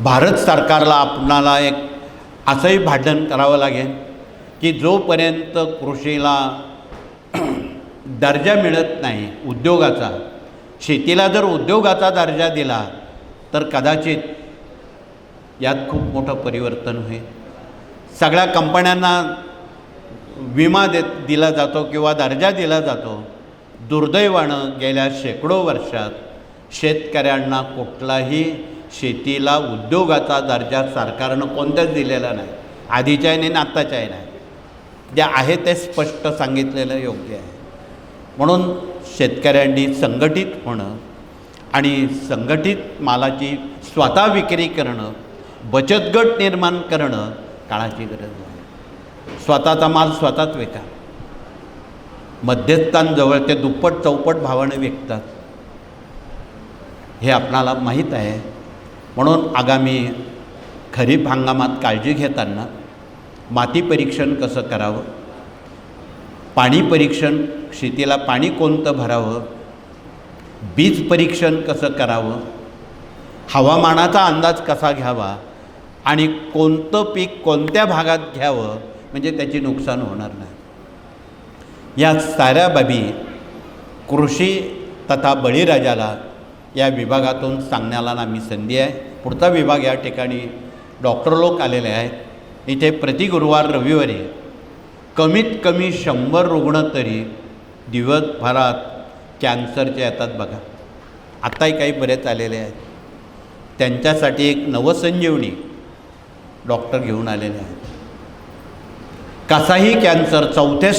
भारत सरकारला आपणाला एक असंही भांडण करावं लागेल की जोपर्यंत कृषीला दर्जा मिळत नाही उद्योगाचा, शेतीला जर उद्योगाचा दर्जा दिला तर कदाचित यात खूप मोठं परिवर्तन होईल. सगळ्या कंपन्यांना विमा दिला जातो किंवा दर्जा दिला जातो. दुर्दैवानं गेल्या शेकडो वर्षात शेतकऱ्यांना कुठलाही शेतीला उद्योगाचा दर्जा सरकारनं कोणत्याच दिलेला नाही. आधीच्या आहे नाही, आत्ताच्या आहे नाही. जे आहे ते स्पष्ट सांगितलेलं योग्य आहे. म्हणून शेतकऱ्यांनी संघटित होणं आणि संघटित मालाची स्वतः विक्री करणं, बचत गट निर्माण करणं काळाची गरज आहे. स्वतःचा माल स्वतःच विका. मध्यस्थांजवळ ते दुप्पट चौपट भावाने विकतात हे आपणाला माहीत आहे. म्हणून आगामी खरीप हंगामात काळजी घेताना माती परीक्षण कसं करावं, पाणी परीक्षण, शेतीला पाणी कोणतं भरावं, बीज परीक्षण कसं करावं, हवामानाचा अंदाज कसा घ्यावा आणि कोणतं पीक कोणत्या भागात घ्यावं म्हणजे त्याची नुकसान होणार नाही. या साऱ्या बाबी कृषी तथा बळीराजाला या विभागातून सांगण्याला आम्ही संधी आहे. पुढचा विभाग या ठिकाणी डॉक्टर लोक आलेले आहेत. इथे प्रति गुरुवार रविवारी कमीत कमी 100 रुग्ण तरी दिवसभरात कॅन्सरचे येतात बघा. आत्ताही काही बरेच आलेले आहेत. त्यांच्यासाठी एक नवसंजीवनी डॉक्टर घेऊन आलेले आहेत. कसाही कॅन्सर 4थ्या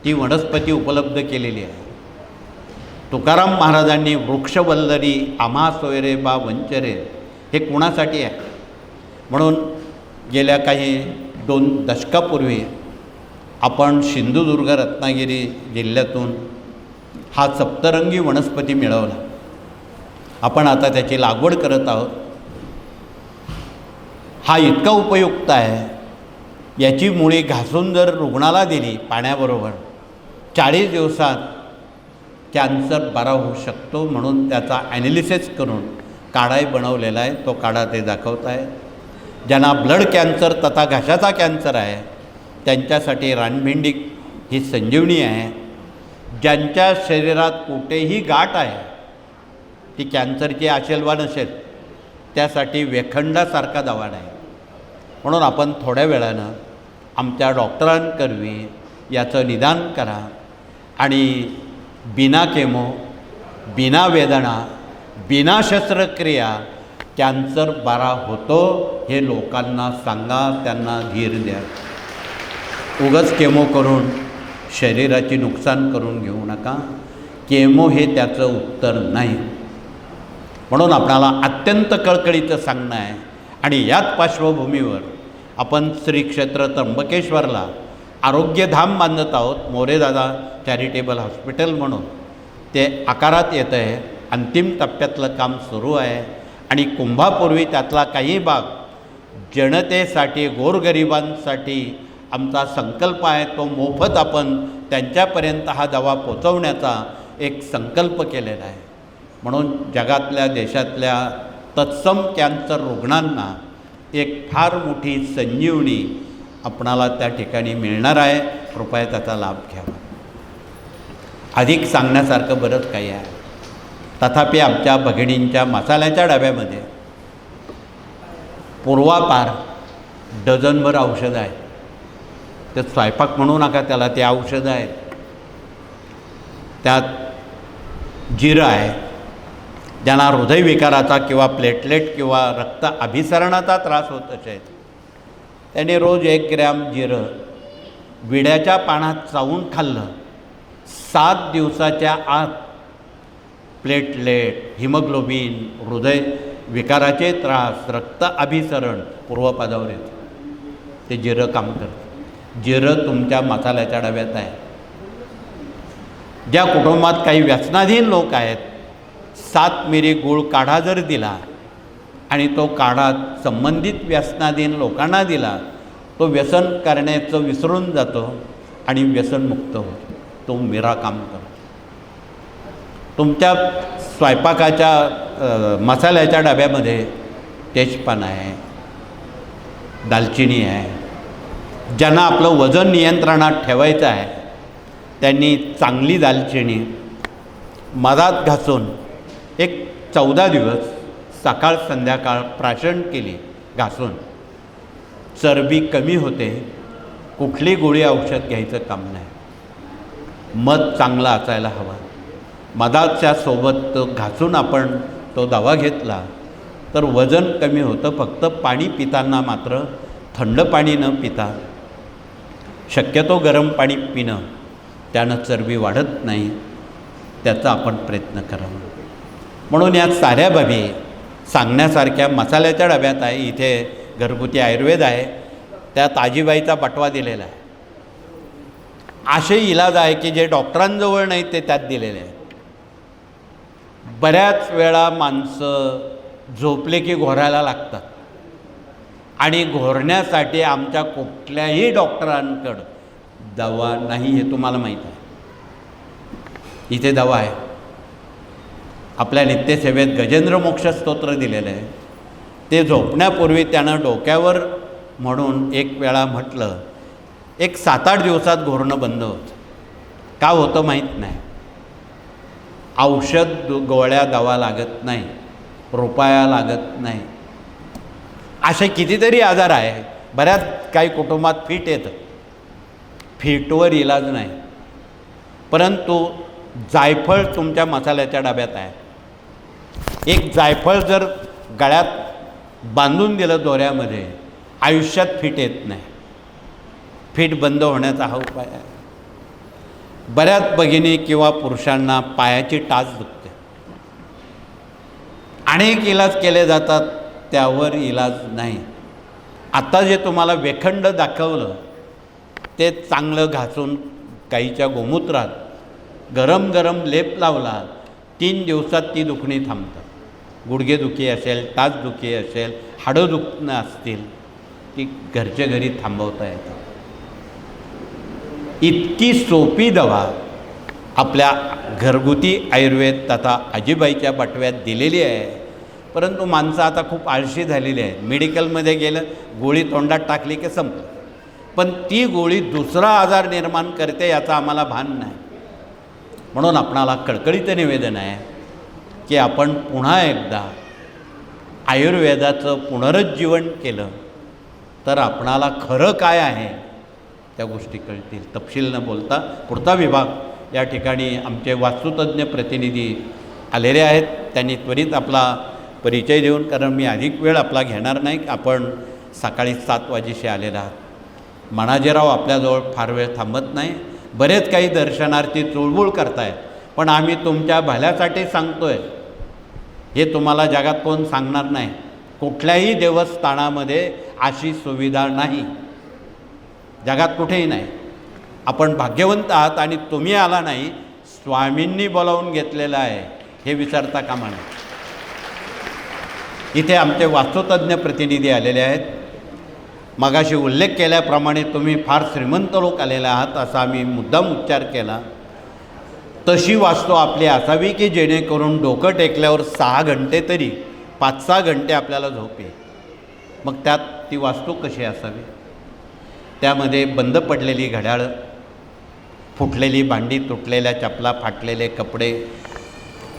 ती वनस्पती उपलब्ध केलेली आहे. तुकाराम महाराजांनी वृक्षवल्लरी आम्हा सोयरे बा वंचरे हे कुणासाठी आहे? म्हणून गेल्या काही 2 दशकापूर्वी आपण सिंधुदुर्ग रत्नागिरी जिल्ह्यातून हा सप्तरंगी वनस्पती मिळवला. आपण आता त्याची लागवड करत आहोत. हा इतका उपयुक्त आहे, याची मुळी घासून जर रुग्णाला दिली पाण्याबरोबर 40 दिवसात कॅन्सर बरा होऊ शकतो. म्हणून त्याचा ॲनालिसिस करून काढाही बनवलेला आहे. तो काढा ते दाखवत आहे. ज्यांना ब्लड कॅन्सर तथा घशाचा कॅन्सर आहे त्यांच्यासाठी रानभेंडी ही संजीवनी आहे. ज्यांच्या शरीरात कुठेही गाठ आहे, ती कॅन्सरची असेल वा नसेल, त्यासाठी वेखंडासारखा दवाण आहे. म्हणून आपण थोड्या वेळानं आमच्या डॉक्टरांकरवी याचं निदान करा आणि बिना केमो, बिना वेदना, बिना शस्त्रक्रिया कॅन्सर बरा होतो हे लोकांना सांगा, त्यांना धीर द्या. उगाच केमो करून शरीराची नुकसान करून घेऊ नका. केमो हे त्याचं उत्तर नाही. म्हणून आपणाला अत्यंत कळकळीचं सांगणं आहे. आणि याच पार्श्वभूमीवर आपण श्री क्षेत्र त्र्यंबकेश्वरला आरोग्यधाम बांधत आहोत. मोरेदादा चॅरिटेबल हॉस्पिटल म्हणून ते आकारात येतं आहे. अंतिम टप्प्यातलं काम सुरू आहे आणि कुंभापूर्वी त्यातला काही भाग जनतेसाठी, गोरगरिबांसाठी आमचा संकल्प आहे. तो मोफत आपण त्यांच्यापर्यंत हा दवा पोचवण्याचा एक संकल्प केलेला आहे. म्हणून जगातल्या, देशातल्या तत्सम कॅन्सर रुग्णांना एक फार मोठी संजीवनी आपणाला त्या ठिकाणी मिळणार आहे. कृपया त्याचा लाभ घ्यावा. अधिक सांगण्यासारखं बरंच काही आहे. तथापि आमच्या भगिनींच्या मसाल्याच्या डब्यामध्ये पूर्वापार डझनभर औषधं आहेत. ते स्वयंपाक म्हणू नका त्याला, ते औषधं आहेत. त्यात जिरं आहे. ज्यांना हृदयविकाराचा किंवा प्लेटलेट किंवा रक्त अभिसरणाचा त्रास होत असेल त्यांनी रोज 1 ग्रॅम जिरं विड्याच्या पानात चावून खाल्लं. 7 दिवसाच्या आत प्लेटलेट, हिमोग्लोबिन, हृदय विकाराचे त्रास, रक्त अभिसरण पूर्वपदावर येतं. ते जिरं काम करतं. जिरं तुमच्या मसाल्याच्या डब्यात आहे. ज्या कुटुंबात काही व्यसनाधीन लोक आहेत, 7 मिरी गूळ काढा जर दिला आणि तो काढा संबंधित व्यसनाधीन लोकांना दिला, तो व्यसन करण्याचं विसरून जातो आणि व्यसनमुक्त होतो. तो मिरा काम करतो. तुमच्या स्वयंपाकाच्या मसाल्याच्या डब्यामध्ये तेजपान आहे, दालचिनी आहे. ज्यांना आपलं वजन नियंत्रणात ठेवायचं आहे त्यांनी चांगली दालचिनी मधात घासून एक 14 दिवस सकाळ संध्याकाळ प्राशन केली घासून, चरबी कमी होते. कुठली गोळी औषध घ्यायचं काम नाही. मध चांगला असायला हवा. मधाच्या सोबत तो घासून आपण तो दवा घेतला तर वजन कमी होतं. फक्त पाणी पिताना मात्र थंड पाणी न पिता शक्यतो गरम पाणी पिणं, त्यानं चरबी वाढत नाही. त्याचा आपण प्रयत्न करावा. म्हणून या साऱ्या बाबी सांगण्यासारख्या मसाल्याच्या डब्यात आहे. इथे घरगुती आयुर्वेद आहे, त्यात आजीबाईचा बटवा दिलेला आहे. असे इलाज आहे की जे डॉक्टरांजवळ नाही ते त्यात दिलेले आहे. बऱ्याच वेळा माणसं झोपले की घोरायला लागतात आणि घोरण्यासाठी आमच्या कुठल्याही डॉक्टरांकडं दवा नाही हे तुम्हाला माहीत आहे. इथे दवा आहे. आपल्या नित्यसेवेत गजेंद्र मोक्ष स्तोत्र दिलेलं आहे. ते झोपण्यापूर्वी त्यानं डोक्यावर म्हणून एक वेळा म्हटलं, एक 7-8 दिवसात घोरणं बंद होतं. का होतं माहीत नाही. औषध, गोळ्या, दवा लागत नाही, रुपया लागत नाही. असे कितीतरी आजार आहे. बऱ्याच काही कुटुंबात फिट येतं, फिटवर इलाज नाही. परंतु जायफळ तुमच्या मसाल्याच्या डब्यात आहे. एक जायफळ जर गळ्यात बांधून दिलं दोऱ्यामध्ये, आयुष्यात फिट येत नाही. फिट बंद होण्याचा हा उपाय आहे. बऱ्याच भगिनी किंवा पुरुषांना पायाची टाच दुखते. अनेक इलाज केले जातात, त्यावर इलाज नाही. आता जे तुम्हाला वेखंड दाखवलं ते चांगलं घासून गाईच्या गोमूत्रात गरम गरम लेप लावला, 3 दिवसात ती दुखणी थांबतात. गुडघेदुखी असेल, टाचदुखी असेल, हाडं दुखणं असतील, ती घरच्या घरी थांबवता येतं. इतकी सोपी दवा आपल्या घरगुती आयुर्वेद तथा आजीबाईच्या बटव्यात दिलेली आहे. परंतु माणसं आता खूप आळशी झालेली आहेत. मेडिकलमध्ये गेलं, गोळी तोंडात टाकली की संपलं. पण ती गोळी दुसरा आजार निर्माण करते याचा आम्हाला भान नाही. म्हणून आपणाला कळकळीचं निवेदन आहे की आपण पुन्हा एकदा आयुर्वेदाचं पुनरुज्जीवन केलं तर आपणाला खरं काय आहे त्या गोष्टी कळतील. तपशील न बोलता पुढचा विभाग या ठिकाणी आमचे वास्तुतज्ञ प्रतिनिधी आलेले आहेत. त्यांनी त्वरित आपला परिचय देऊन, कारण मी अधिक वेळ आपला घेणार नाही, आपण सकाळी 7 वाजेशी आलेला आहात. मनाजीराव आपल्याजवळ फार वेळ थांबत नाही. बरेच काही दर्शनार्थी चुळबुळ करतायत, पण आम्ही तुमच्या भल्यासाठी सांगतो आहे. हे तुम्हाला जगात कोण सांगणार नाही. कुठल्याही देवस्थानामध्ये अशी सुविधा नाही, जगात कुठेही नाही. आपण भाग्यवंत आहात आणि तुम्ही आला नाही, स्वामींनी बोलावून घेतलेलं आहे हे विसरता कामा नये. इथे आमचे वास्तुतज्ञ प्रतिनिधी आलेले आहेत. मगाशी उल्लेख केल्याप्रमाणे तुम्ही फार श्रीमंत लोक आलेले आहात असा आम्ही मुद्दाम उच्चार केला. तशी वास्तू आपली असावी की जेणेकरून डोकं टेकल्यावर 6 घंटे तरी 5-6 घंटे आपल्याला झोप येईल. मग त्यात ती वास्तू कशी असावी? त्यामध्ये बंद पडलेली घड्याळं, फुटलेली भांडी, तुटलेल्या चपला, फाटलेले कपडे,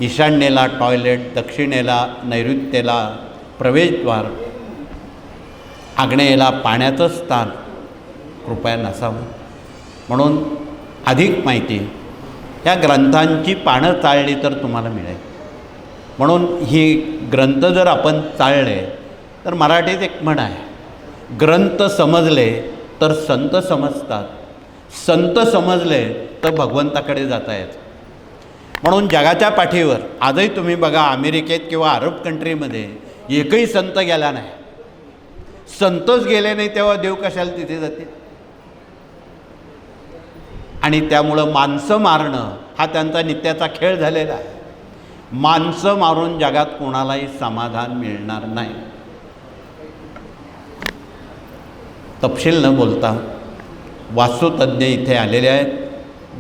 ईशान्येला टॉयलेट, दक्षिणेला नैऋत्येला प्रवेशद्वार, आग्नेयेला पाण्याचं स्थान कृपया नसावं. म्हणून अधिक माहिती ह्या ग्रंथांची पानं चाळली तर तुम्हाला मिळेल. म्हणून ही ग्रंथ जर आपण चाळले तर मराठीत एक म्हण आहे, ग्रंथ समजले तर संत समजतात, संत समजले तर भगवंताकडे जाता येतं. म्हणून जगाच्या पाठीवर आजही तुम्ही बघा, अमेरिकेत किंवा अरब कंट्रीमध्ये एकही संत गेला नाही. संतच गेले नाही तेव्हा देव कशाला तिथे जाते? आणि त्यामुळं माणसं मारणं हा त्यांचा नित्याचा खेळ झालेला आहे. माणसं मारून जगात कोणालाही समाधान मिळणार नाही. तपशील न बोलता वास्तुतज्ञ इथे आलेले आहेत,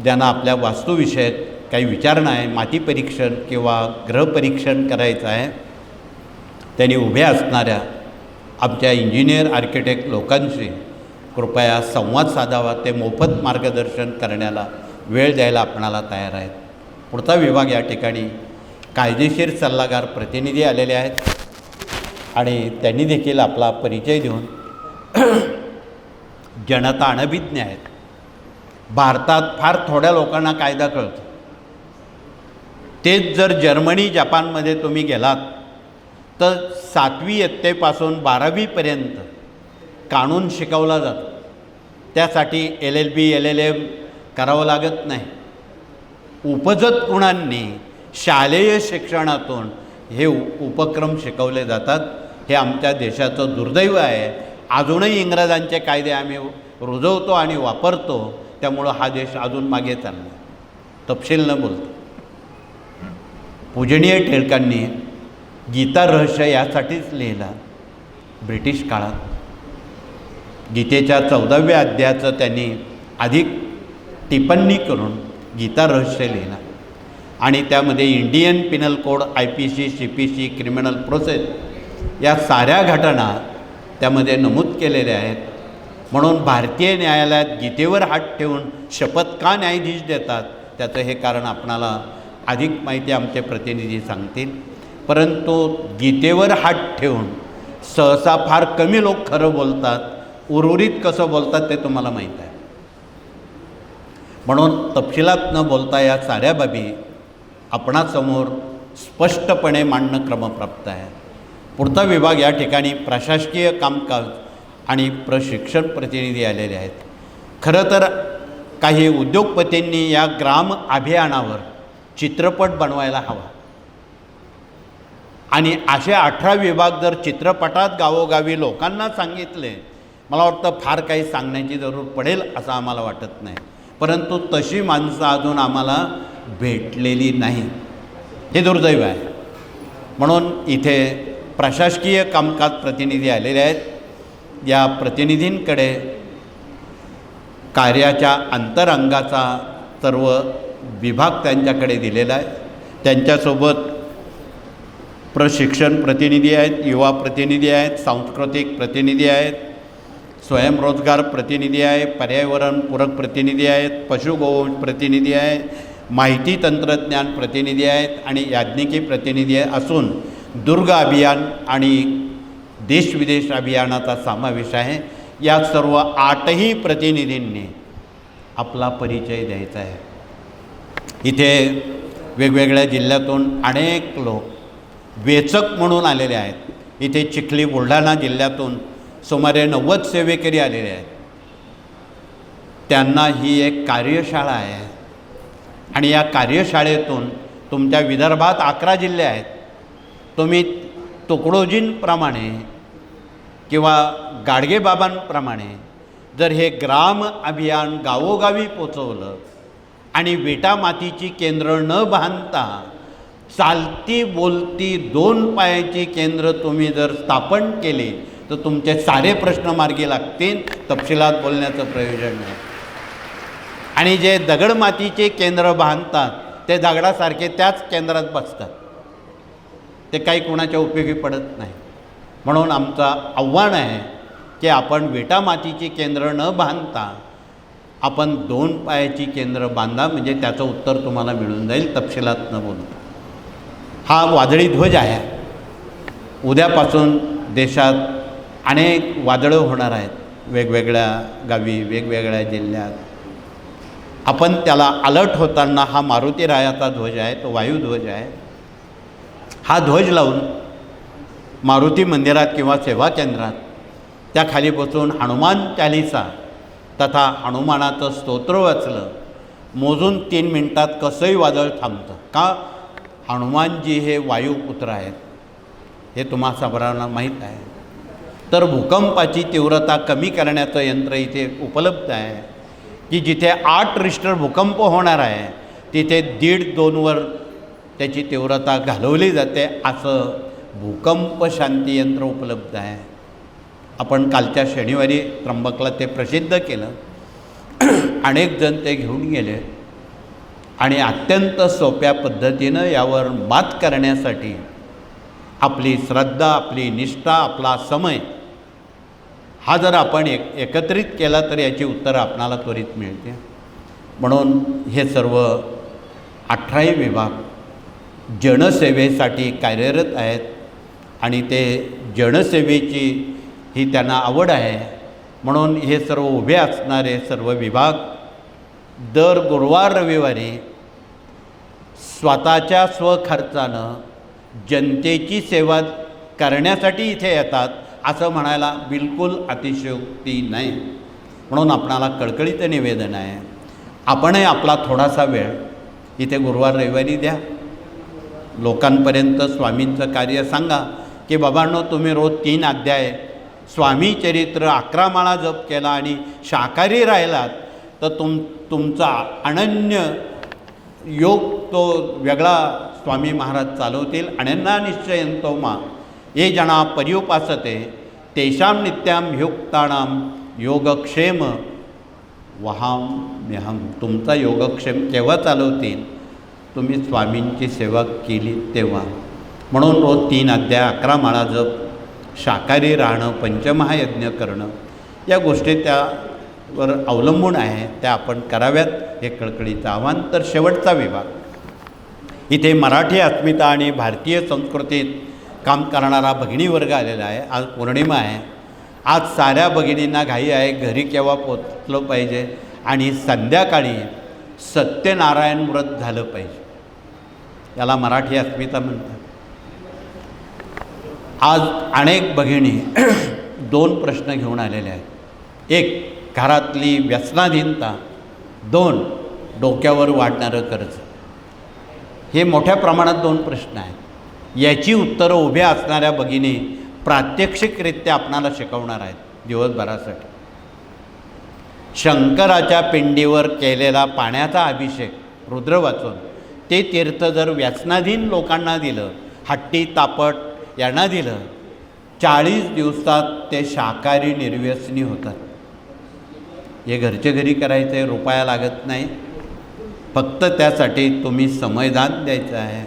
ज्यांना आपल्या वास्तुविषयक काही विचारणा आहे, माती परीक्षण किंवा ग्रहपरीक्षण करायचं आहे. त्यांनी उभ्या असणाऱ्या आमच्या इंजिनियर आर्किटेक्ट लोकांशी कृपया संवाद साधावा. ते मोफत मार्गदर्शन करण्याला वेळ द्यायला आपणाला तयार आहेत. पुढचा विभाग या ठिकाणी कायदेशीर सल्लागार प्रतिनिधी आलेले आहेत आणि त्यांनी देखील आपला परिचय देऊन जनता अनभिज्ञ आहेत. भारतात फार थोड्या लोकांना कायदा कळतो. तेच जर जर्मनी, जपानमध्ये तुम्ही गेलात तर 7वी इयत्तेपासून 12वीपर्यंत कानून शिकवला जातो. त्यासाठी LLB, LLM करावं लागत नाही. उपजत गुणांनी शालेय शिक्षणातून हे उपक्रम शिकवले जातात. हे आमच्या देशाचं दुर्दैव आहे. अजूनही इंग्रजांचे कायदे आम्ही रुजवतो आणि वापरतो, त्यामुळं हा देश अजून मागे चालला. तपशील न बोलतो पूजनीय टिळकांनी गीता रहस्य यासाठीच लिहिला. ब्रिटिश काळात गीतेच्या 14व्या अध्यायाचं त्यांनी अधिक टिप्पणी करून गीता रहस्य लिहिला आणि त्यामध्ये Indian Pinal code, IPC, CPC, criminal process या साऱ्या घटना त्यामध्ये नमूद केलेल्या आहेत. म्हणून भारतीय न्यायालयात गीतेवर हात ठेवून शपथ का न्यायाधीश देतात त्याचं हे कारण आपणाला अधिक माहिती आमचे प्रतिनिधी सांगतील. परंतु गीतेवर हात ठेवून सहसा फार कमी लोक खरं बोलतात. उर्वरित कसं बोलतात ते तुम्हाला माहीत आहे. म्हणून तपशिलात न बोलता या साऱ्या बाबी आपणासमोर स्पष्टपणे मांडणं क्रमप्राप्त आहे. पुढचा विभाग या ठिकाणी प्रशासकीय कामकाज आणि प्रशिक्षण प्रतिनिधी आलेले आहेत. खरं तर काही उद्योगपतींनी या ग्राम अभियानावर चित्रपट बनवायला हवा आणि असे 18 विभाग जर चित्रपटात गावोगावी लोकांना सांगितले, मला वाटतं फार काही सांगण्याची जरूर पडेल असं आम्हाला वाटत नाही. परंतु तशी माणसं अजून आम्हाला भेटलेली नाही, हे दुर्दैव आहे. म्हणून इथे प्रशासकीय कामकाज प्रतिनिधी आलेले आहेत. या प्रतिनिधींकडे कार्याच्या अंतरंगाचा सर्व विभाग त्यांच्याकडे दिलेला आहे. त्यांच्यासोबत प्रशिक्षण प्रतिनिधी आहेत, युवा प्रतिनिधी आहेत, सांस्कृतिक प्रतिनिधी आहेत, स्वयंरोजगार प्रतिनिधी आहे, पर्यावरणपूरक प्रतिनिधी आहेत, पशुगोवंश प्रतिनिधी आहे, माहिती तंत्रज्ञान प्रतिनिधी आहेत आणि याज्ञिकी प्रतिनिधी असून दुर्ग अभियान आणि देशविदेश अभियानाचा समावेश आहे. या सर्व 8ही प्रतिनिधींनी आपला परिचय द्यायचा आहे. इथे वेगवेगळ्या जिल्ह्यातून अनेक लोक वेचक म्हणून आलेले आहेत. इथे चिखली बुलढाणा जिल्ह्यातून सुमारे 90 सेवेकरी आलेले आहेत. त्यांना ही एक कार्यशाळा आहे आणि या कार्यशाळेतून तुमच्या विदर्भात 11 जिल्हे आहेत. तुम्ही तुकडोजींप्रमाणे किंवा गाडगेबाबांप्रमाणे जर हे ग्राम अभियान गावोगावी पोचवलं आणि विटा मातीची केंद्र न बांधता चालती बोलती 2 पायाची केंद्र तुम्ही जर स्थापन केली तर तुमचे सारे प्रश्न मार्गी लागतील. तपशिलात बोलण्याचं प्रयोजन नाही. आणि जे दगडमातीचे केंद्र बांधतात ते दगडासारखे त्याच केंद्रात बसतात, ते काही कोणाच्या उपयोगी पडत नाही. म्हणून आमचं आव्हान आहे की आपण विटा मातीची केंद्र न बांधता आपण 2 पायाची केंद्र बांधा, म्हणजे त्याचं उत्तर तुम्हाला मिळून जाईल. तपशिलात न बोलू. हा वादळी ध्वज आहे. उद्यापासून देशात अनेक वादळं होणार आहेत, वेगवेगळ्या गावी, वेगवेगळ्या जिल्ह्यात. आपण त्याला अलर्ट होताना हा मारुती रायाचा ध्वज आहे, तो वायुध्वज आहे. हा ध्वज लावून मारुती मंदिरात किंवा सेवा केंद्रात त्या खाली बसून हनुमान चालीसा तथा हनुमानाचं स्तोत्र वाचलं, मोजून 3 मिनिटात कसंही वादळ थांबतं. का? हनुमानजी हे वायुपुत्र आहेत, हे तुम्हा सर्वांना माहीत आहे. तर भूकंपाची तीव्रता कमी करण्याचं यंत्र इथे उपलब्ध आहे की जिथे 8 रिश्टर भूकंप होणार आहे तिथे 1.5-2वर त्याची तीव्रता घालवली जाते. असं भूकंप शांती यंत्र उपलब्ध आहे. आपण कालच्या शनिवारी त्र्यंबकला ते प्रसिद्ध केलं. अनेक जण ते घेऊन गेले आणि अत्यंत सोप्या पद्धतीनं यावर मात करण्यासाठी आपली श्रद्धा, आपली निष्ठा, आपला समय हा जर आपण एकत्रित केला तर याची उत्तरं आपणाला त्वरित मिळते. म्हणून हे सर्व 18ही विभाग जनसेवेसाठी कार्यरत आहेत आणि ते जनसेवेची ही त्यांना आवड आहे. म्हणून हे सर्व उभे असणारे सर्व विभाग दर गुरुवार रविवारी स्वतःच्या स्वखर्चानं जनतेची सेवा करण्यासाठी इथे येतात असं म्हणायला बिलकुल अतिशयोक्ती नाही. म्हणून आपणाला कळकळीचं निवेदन आहे, आपणही आपला थोडासा वेळ इथे गुरुवार रविवारी द्या. लोकांपर्यंत स्वामींचं कार्य सांगा की बाबांनो, तुम्ही रोज 3 अध्याय स्वामी चरित्र 11 माळा जप केला आणि शाकाहारी राहिलात तर तुमचा अनन्य योग तो वेगळा स्वामी महाराज चालवतील. अनन्या निश्चयंतो मा ये जना पर्युपासते तेषां नित्यां युक्तानां योगक्षेम वहाम्यहम. तुमचा योगक्षेम केव्हा चालवतील? तुम्ही स्वामींची सेवा केली तेव्हा. म्हणून रोज 3 अध्याय, 11 माळा जप, शाकाहारी राहणं, पंचमहायज्ञ करणं, या गोष्टी त्यावर अवलंबून आहे, त्या आपण कराव्यात, हे कळकळीचं आव्हान. तर शेवटचा विभाग इथे मराठी अस्मिता आणि भारतीय संस्कृतीत काम करणारा भगिनी वर्ग आलेला आहे. आज पौर्णिमा आहे. आज साऱ्या भगिनींना घाई आहे, घरी केव्हा पोचलं पाहिजे आणि संध्याकाळी सत्यनारायण व्रत झालं पाहिजे. याला मराठी अस्मिता म्हणतात. आज अनेक भगिनी 2 प्रश्न घेऊन आलेले आहेत. एक, घरातली व्यसनाधीनता 2 डोक्यावर वाढणारं कर्ज. हे मोठ्या प्रमाणात 2 प्रश्न आहेत. याची उत्तरं उभ्या असणाऱ्या भगिनी प्रात्यक्षिकरित्या आपणाला शिकवणार आहेत दिवसभरासाठी. शंकराच्या पिंडीवर केलेला पाण्याचा अभिषेक रुद्र वाचून ते तीर्थ जर व्यसनाधीन लोकांना दिलं, हट्टी तापट यांना दिलं, 40 दिवसात ते शाकाहारी निर्व्यसनी होतात. हे घरच्या घरी करायचं आहे, रुपया लागत नाही. फक्त त्यासाठी तुम्ही समयदान द्यायचं आहे.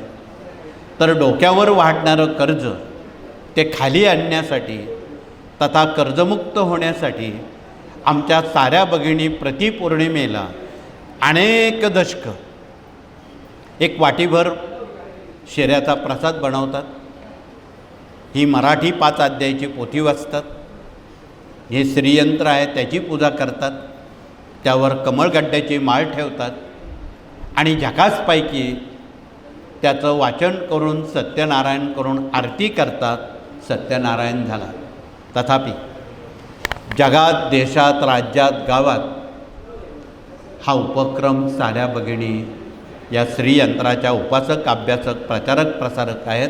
तर डोक्यावर वाढणारं कर्ज ते खाली आणण्यासाठी तथा कर्जमुक्त होण्यासाठी आमच्या साऱ्या भगिनी प्रतिपौर्णिमेला अनेक दशकं एक वाटीभर शिऱ्याचा प्रसाद बनवतात. ही मराठी 5 अध्यायाची पोथी वाचतात. हे श्रीयंत्र आहे त्याची पूजा करतात. त्यावर कमळगड्ड्याची माळ ठेवतात आणि झकासपैकी त्याचं वाचन करून सत्यनारायण करून आरती करतात. सत्यनारायण झाला. तथापि जगात, देशात, राज्यात, गावात हा उपक्रम साऱ्या भगिनी या श्रीयंत्राच्या उपासक, अभ्यासक, प्रचारक, प्रसारक आहेत.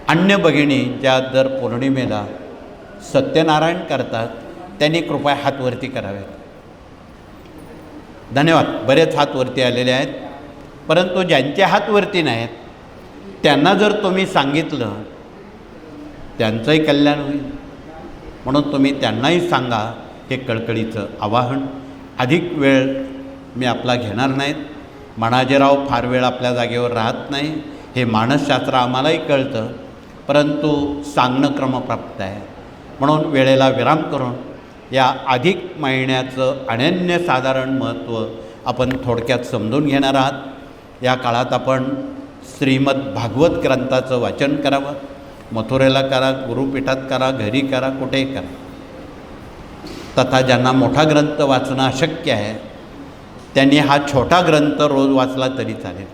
अन्य भगिनी ज्या दर पौर्णिमेला सत्यनारायण करतात त्यांनी कृपया हात वरती करावेत. धन्यवाद. बरेच हात वरती आलेले आहेत. परंतु ज्यांचे हात वरती नाहीत त्यांना जर तुम्ही सांगितलं त्यांचंही कल्याण होईल. म्हणून तुम्ही त्यांनाही सांगा. हे कळकळीचं आवाहन. अधिक वेळ मी आपला घेणार नाहीत. मनाजीराव फार वेळ आपल्या जागेवर राहत नाही. हे मानसशास्त्र आम्हालाही कळतं, परंतु सांगणं क्रमप्राप्त आहे. म्हणून वेळेला विराम करून या अधिक महिन्याचं अनन्यसाधारण महत्त्व आपण थोडक्यात समजून घेणार आहात. या काळात आपण श्रीमद भागवत ग्रंथाचं वाचन करावं. मथुरेला करा, गुरुपीठात करा, घरी करा, कुठेही करा. तथा ज्यांना मोठा ग्रंथ वाचणं अशक्य आहे त्यांनी हा छोटा ग्रंथ रोज वाचला तरी चालेल.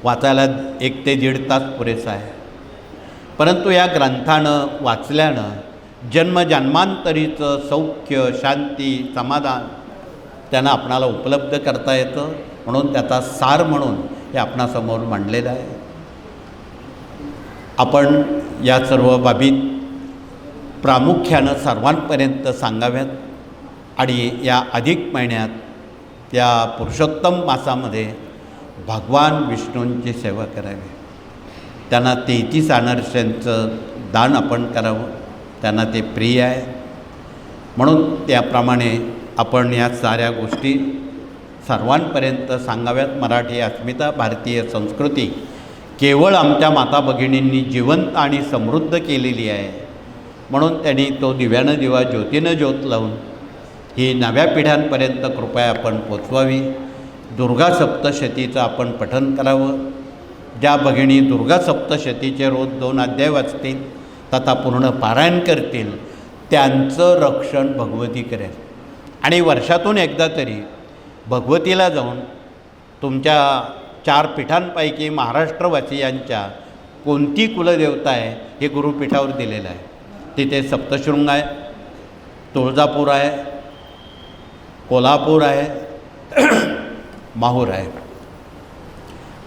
वाचायला 1 ते 1.5 तास पुरेसा आहे. परंतु या ग्रंथानं वाचल्यानं जन्मजन्मांतरीचं सौख्य, शांती, समाधान त्यांना आपणाला उपलब्ध करता येतं. म्हणून त्याचा सार म्हणून हे आपणासमोर मांडलेलं आहे. आपण या सर्व बाबी प्रामुख्यानं सर्वांपर्यंत सांगाव्यात आणि या अधिक महिन्यात या पुरुषोत्तम मासामध्ये भगवान विष्णूंची सेवा करावी. त्यांना 33 अनर्षांचं दान आपण करावं. त्यांना ते प्रिय आहे. म्हणून त्याप्रमाणे आपण या साऱ्या गोष्टी सर्वांपर्यंत सांगाव्यात. मराठी अस्मिता, भारतीय संस्कृती केवळ आमच्या माता भगिनींनी जिवंत आणि समृद्ध केलेली आहे. म्हणून त्यांनी तो दिव्यानं दिवा, ज्योतीनं ज्योत लावून ही नव्या पिढ्यांपर्यंत कृपया आपण पोचवावी. दुर्गा सप्तशतीचं आपण पठण करावं. ज्या भगिनी दुर्गा सप्तशतीचे रोज 2 अध्याय वाचतील तथा पूर्ण पारायण करतील त्यांचं रक्षण भगवती करेल. आणि वर्षातून एकदा तरी भगवतीला जाऊन तुमच्या 4 पीठांपैकी महाराष्ट्रवासियांच्या कोणती कुलदेवता आहे हे गुरुपीठावर दिलेलं आहे. तिथे सप्तशृंग आहे, तुळजापूर आहे, कोल्हापूर आहे, माहूर आहे.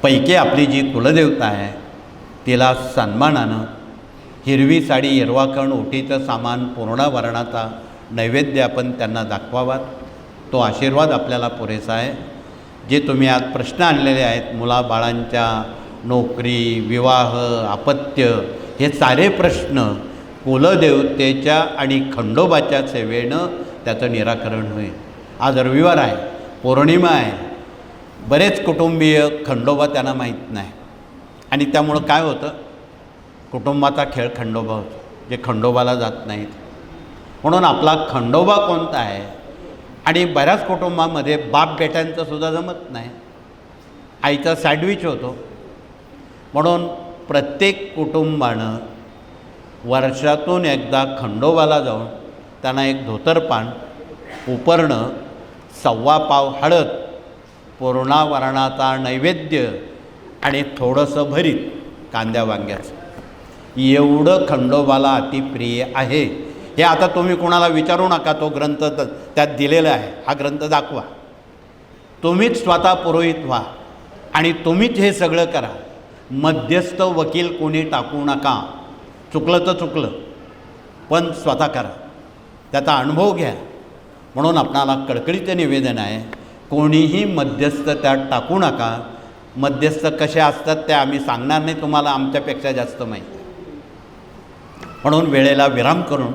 पैकी आपली जी कुलदेवता आहे तिला सन्मानानं हिरवी साडी, हिरवाखण, ओटीचं सामान, पूर्ण वर्णाचा नैवेद्य आपण त्यांना दाखवावा. तो आशीर्वाद आपल्याला पुरेसा आहे. जे तुम्ही आज प्रश्न आणलेले आहेत मुलाबाळांच्या, नोकरी, विवाह, अपत्य, हे सारे प्रश्न कुलदेवतेच्या आणि खंडोबाच्या सेवेनं त्याचं निराकरण होईल. आज रविवार आहे, पौर्णिमा आहे. बरेच कुटुंबीय खंडोबा त्यांना माहीत नाही आणि त्यामुळं काय होतं, कुटुंबाचा खेळ खंडोबा होतो, जे खंडोबाला जात नाहीत. म्हणून आपला खंडोबा कोणता आहे. आणि बऱ्याच कुटुंबामध्ये बाप बेट्यांचं सुद्धा जमत नाही, आईचा सँडविच होतो. म्हणून प्रत्येक कुटुंबानं वर्षातून एकदा खंडोबाला जाऊन त्यांना एक धोतरपान, उपरणं, 1.25 पाव हळद, पूर्णावरणाचा नैवेद्य आणि थोडंसं भरीत कांद्या वांग्याचं, एवढं खंडोबाला अतिप्रिय आहे. हे आता तुम्ही कोणाला विचारू नका. तो ग्रंथ त्यात दिलेला आहे. हा ग्रंथ दाखवा. तुम्हीच स्वतः पुरोहित व्हा आणि तुम्हीच हे सगळं करा. मध्यस्थ वकील कोणी टाकू नका. चुकलं तर चुकलं, पण स्वतः करा, त्याचा अनुभव घ्या. म्हणून आपणाला कळकळीचं निवेदन आहे, कोणीही मध्यस्थ त्यात टाकू नका. मध्यस्थ कसे असतात ते आम्ही सांगणार नाही, तुम्हाला आमच्यापेक्षा जास्त माहिती. म्हणून वेळेला विराम करून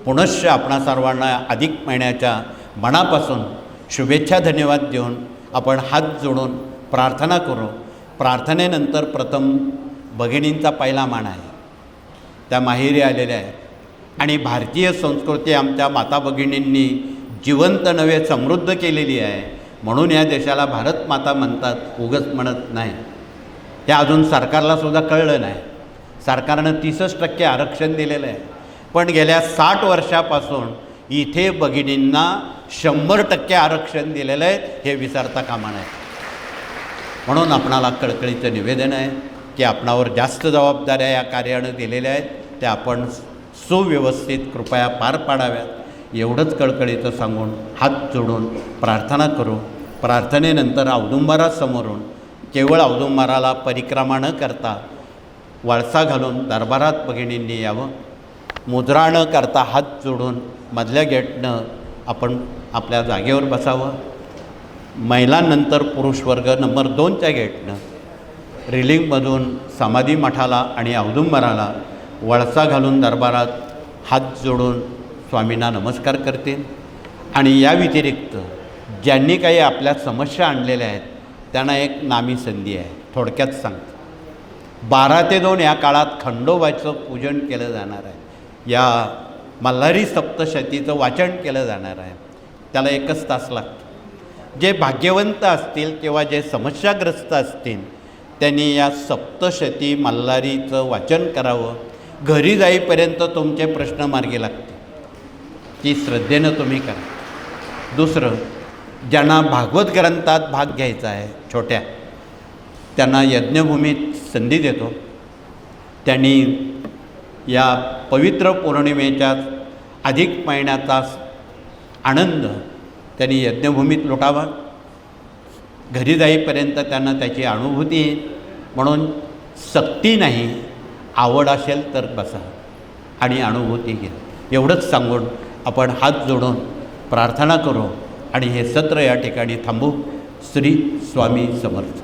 पुनश्च आपणा सर्वांना अधिक महिन्याच्या मनापासून शुभेच्छा धन्यवाद देऊन आपण हात जोडून प्रार्थना करू. प्रार्थनेनंतर प्रथम भगिनींचा पहिला मान आहे, त्या माहेरी आलेल्या आहेत आणि भारतीय संस्कृती आमच्या माता भगिनींनी जिवंत नव्हे समृद्ध केलेली आहे. म्हणून या देशाला भारत माता म्हणतात, उगाच म्हणत नाही. हे अजून सरकारलासुद्धा कळलं नाही. सरकारनं 30% आरक्षण दिलेलं आहे, पण गेल्या 60 वर्षापासून इथे भगिनींना 100% आरक्षण दिलेलं आहे, हे विसरता कामा नये. म्हणून आपणाला कळकळीचं निवेदन आहे की आपणावर जास्त जबाबदाऱ्या या कार्यानं दिलेल्या आहेत, त्या आपण सुव्यवस्थित कृपया पार पाडाव्यात. एवढंच कळकळीचं सांगून हात जोडून प्रार्थना करू. प्रार्थनेनंतर औदुंबरासमोरून केवळ औदुंबराला परिक्रमा न करता वळसा घालून दरबारात भगिनींनी यावं. मुद्रा न करता हात जोडून मधल्या गेटनं आपण आपल्या जागेवर बसावं. महिलांनंतर पुरुष वर्ग नंबर 2च्या गेटनं रिलिंगमधून समाधी मठाला आणि औदुंबराला वळसा घालून दरबारात हात जोडून स्वामींना नमस्कार करतील. आणि या व्यतिरिक्त ज्यांनी काही आपल्या समस्या आणलेल्या आहेत त्यांना एक नामी संधी आहे. थोडक्यात सांगतो, 12 ते 2 या काळात खंडोबाचं पूजन केलं जाणार आहे. या मल्हारी सप्तशतीचं वाचन केलं जाणार आहे. त्याला 1 तास लागतो. जे भाग्यवंत असतील किंवा जे समस्याग्रस्त असतील त्यांनी या सप्तशती मल्हारीचं वाचन करावं. घरी जाईपर्यंत तुमचे प्रश्न मार्गी लागतील. ती श्रद्धेनं तुम्ही करा. दुसरं, ज्यांना भागवत ग्रंथात भाग घ्यायचा आहे छोट्या, त्यांना यज्ञभूमीत संधी देतो. त्यांनी या पवित्र पौर्णिमेच्या अधिक महिन्याचा आनंद त्यांनी यज्ञभूमीत लुटावा. घरी जाईपर्यंत त्यांना त्याची अनुभूती येईल. म्हणून सक्ती नाही, आवड असेल तर बसा आणि अनुभूती घ्या. एवढंच सांगून आपण हात जोडून प्रार्थना करू आणि हे सत्र या ठिकाणी थांबू. श्री स्वामी समर्थ.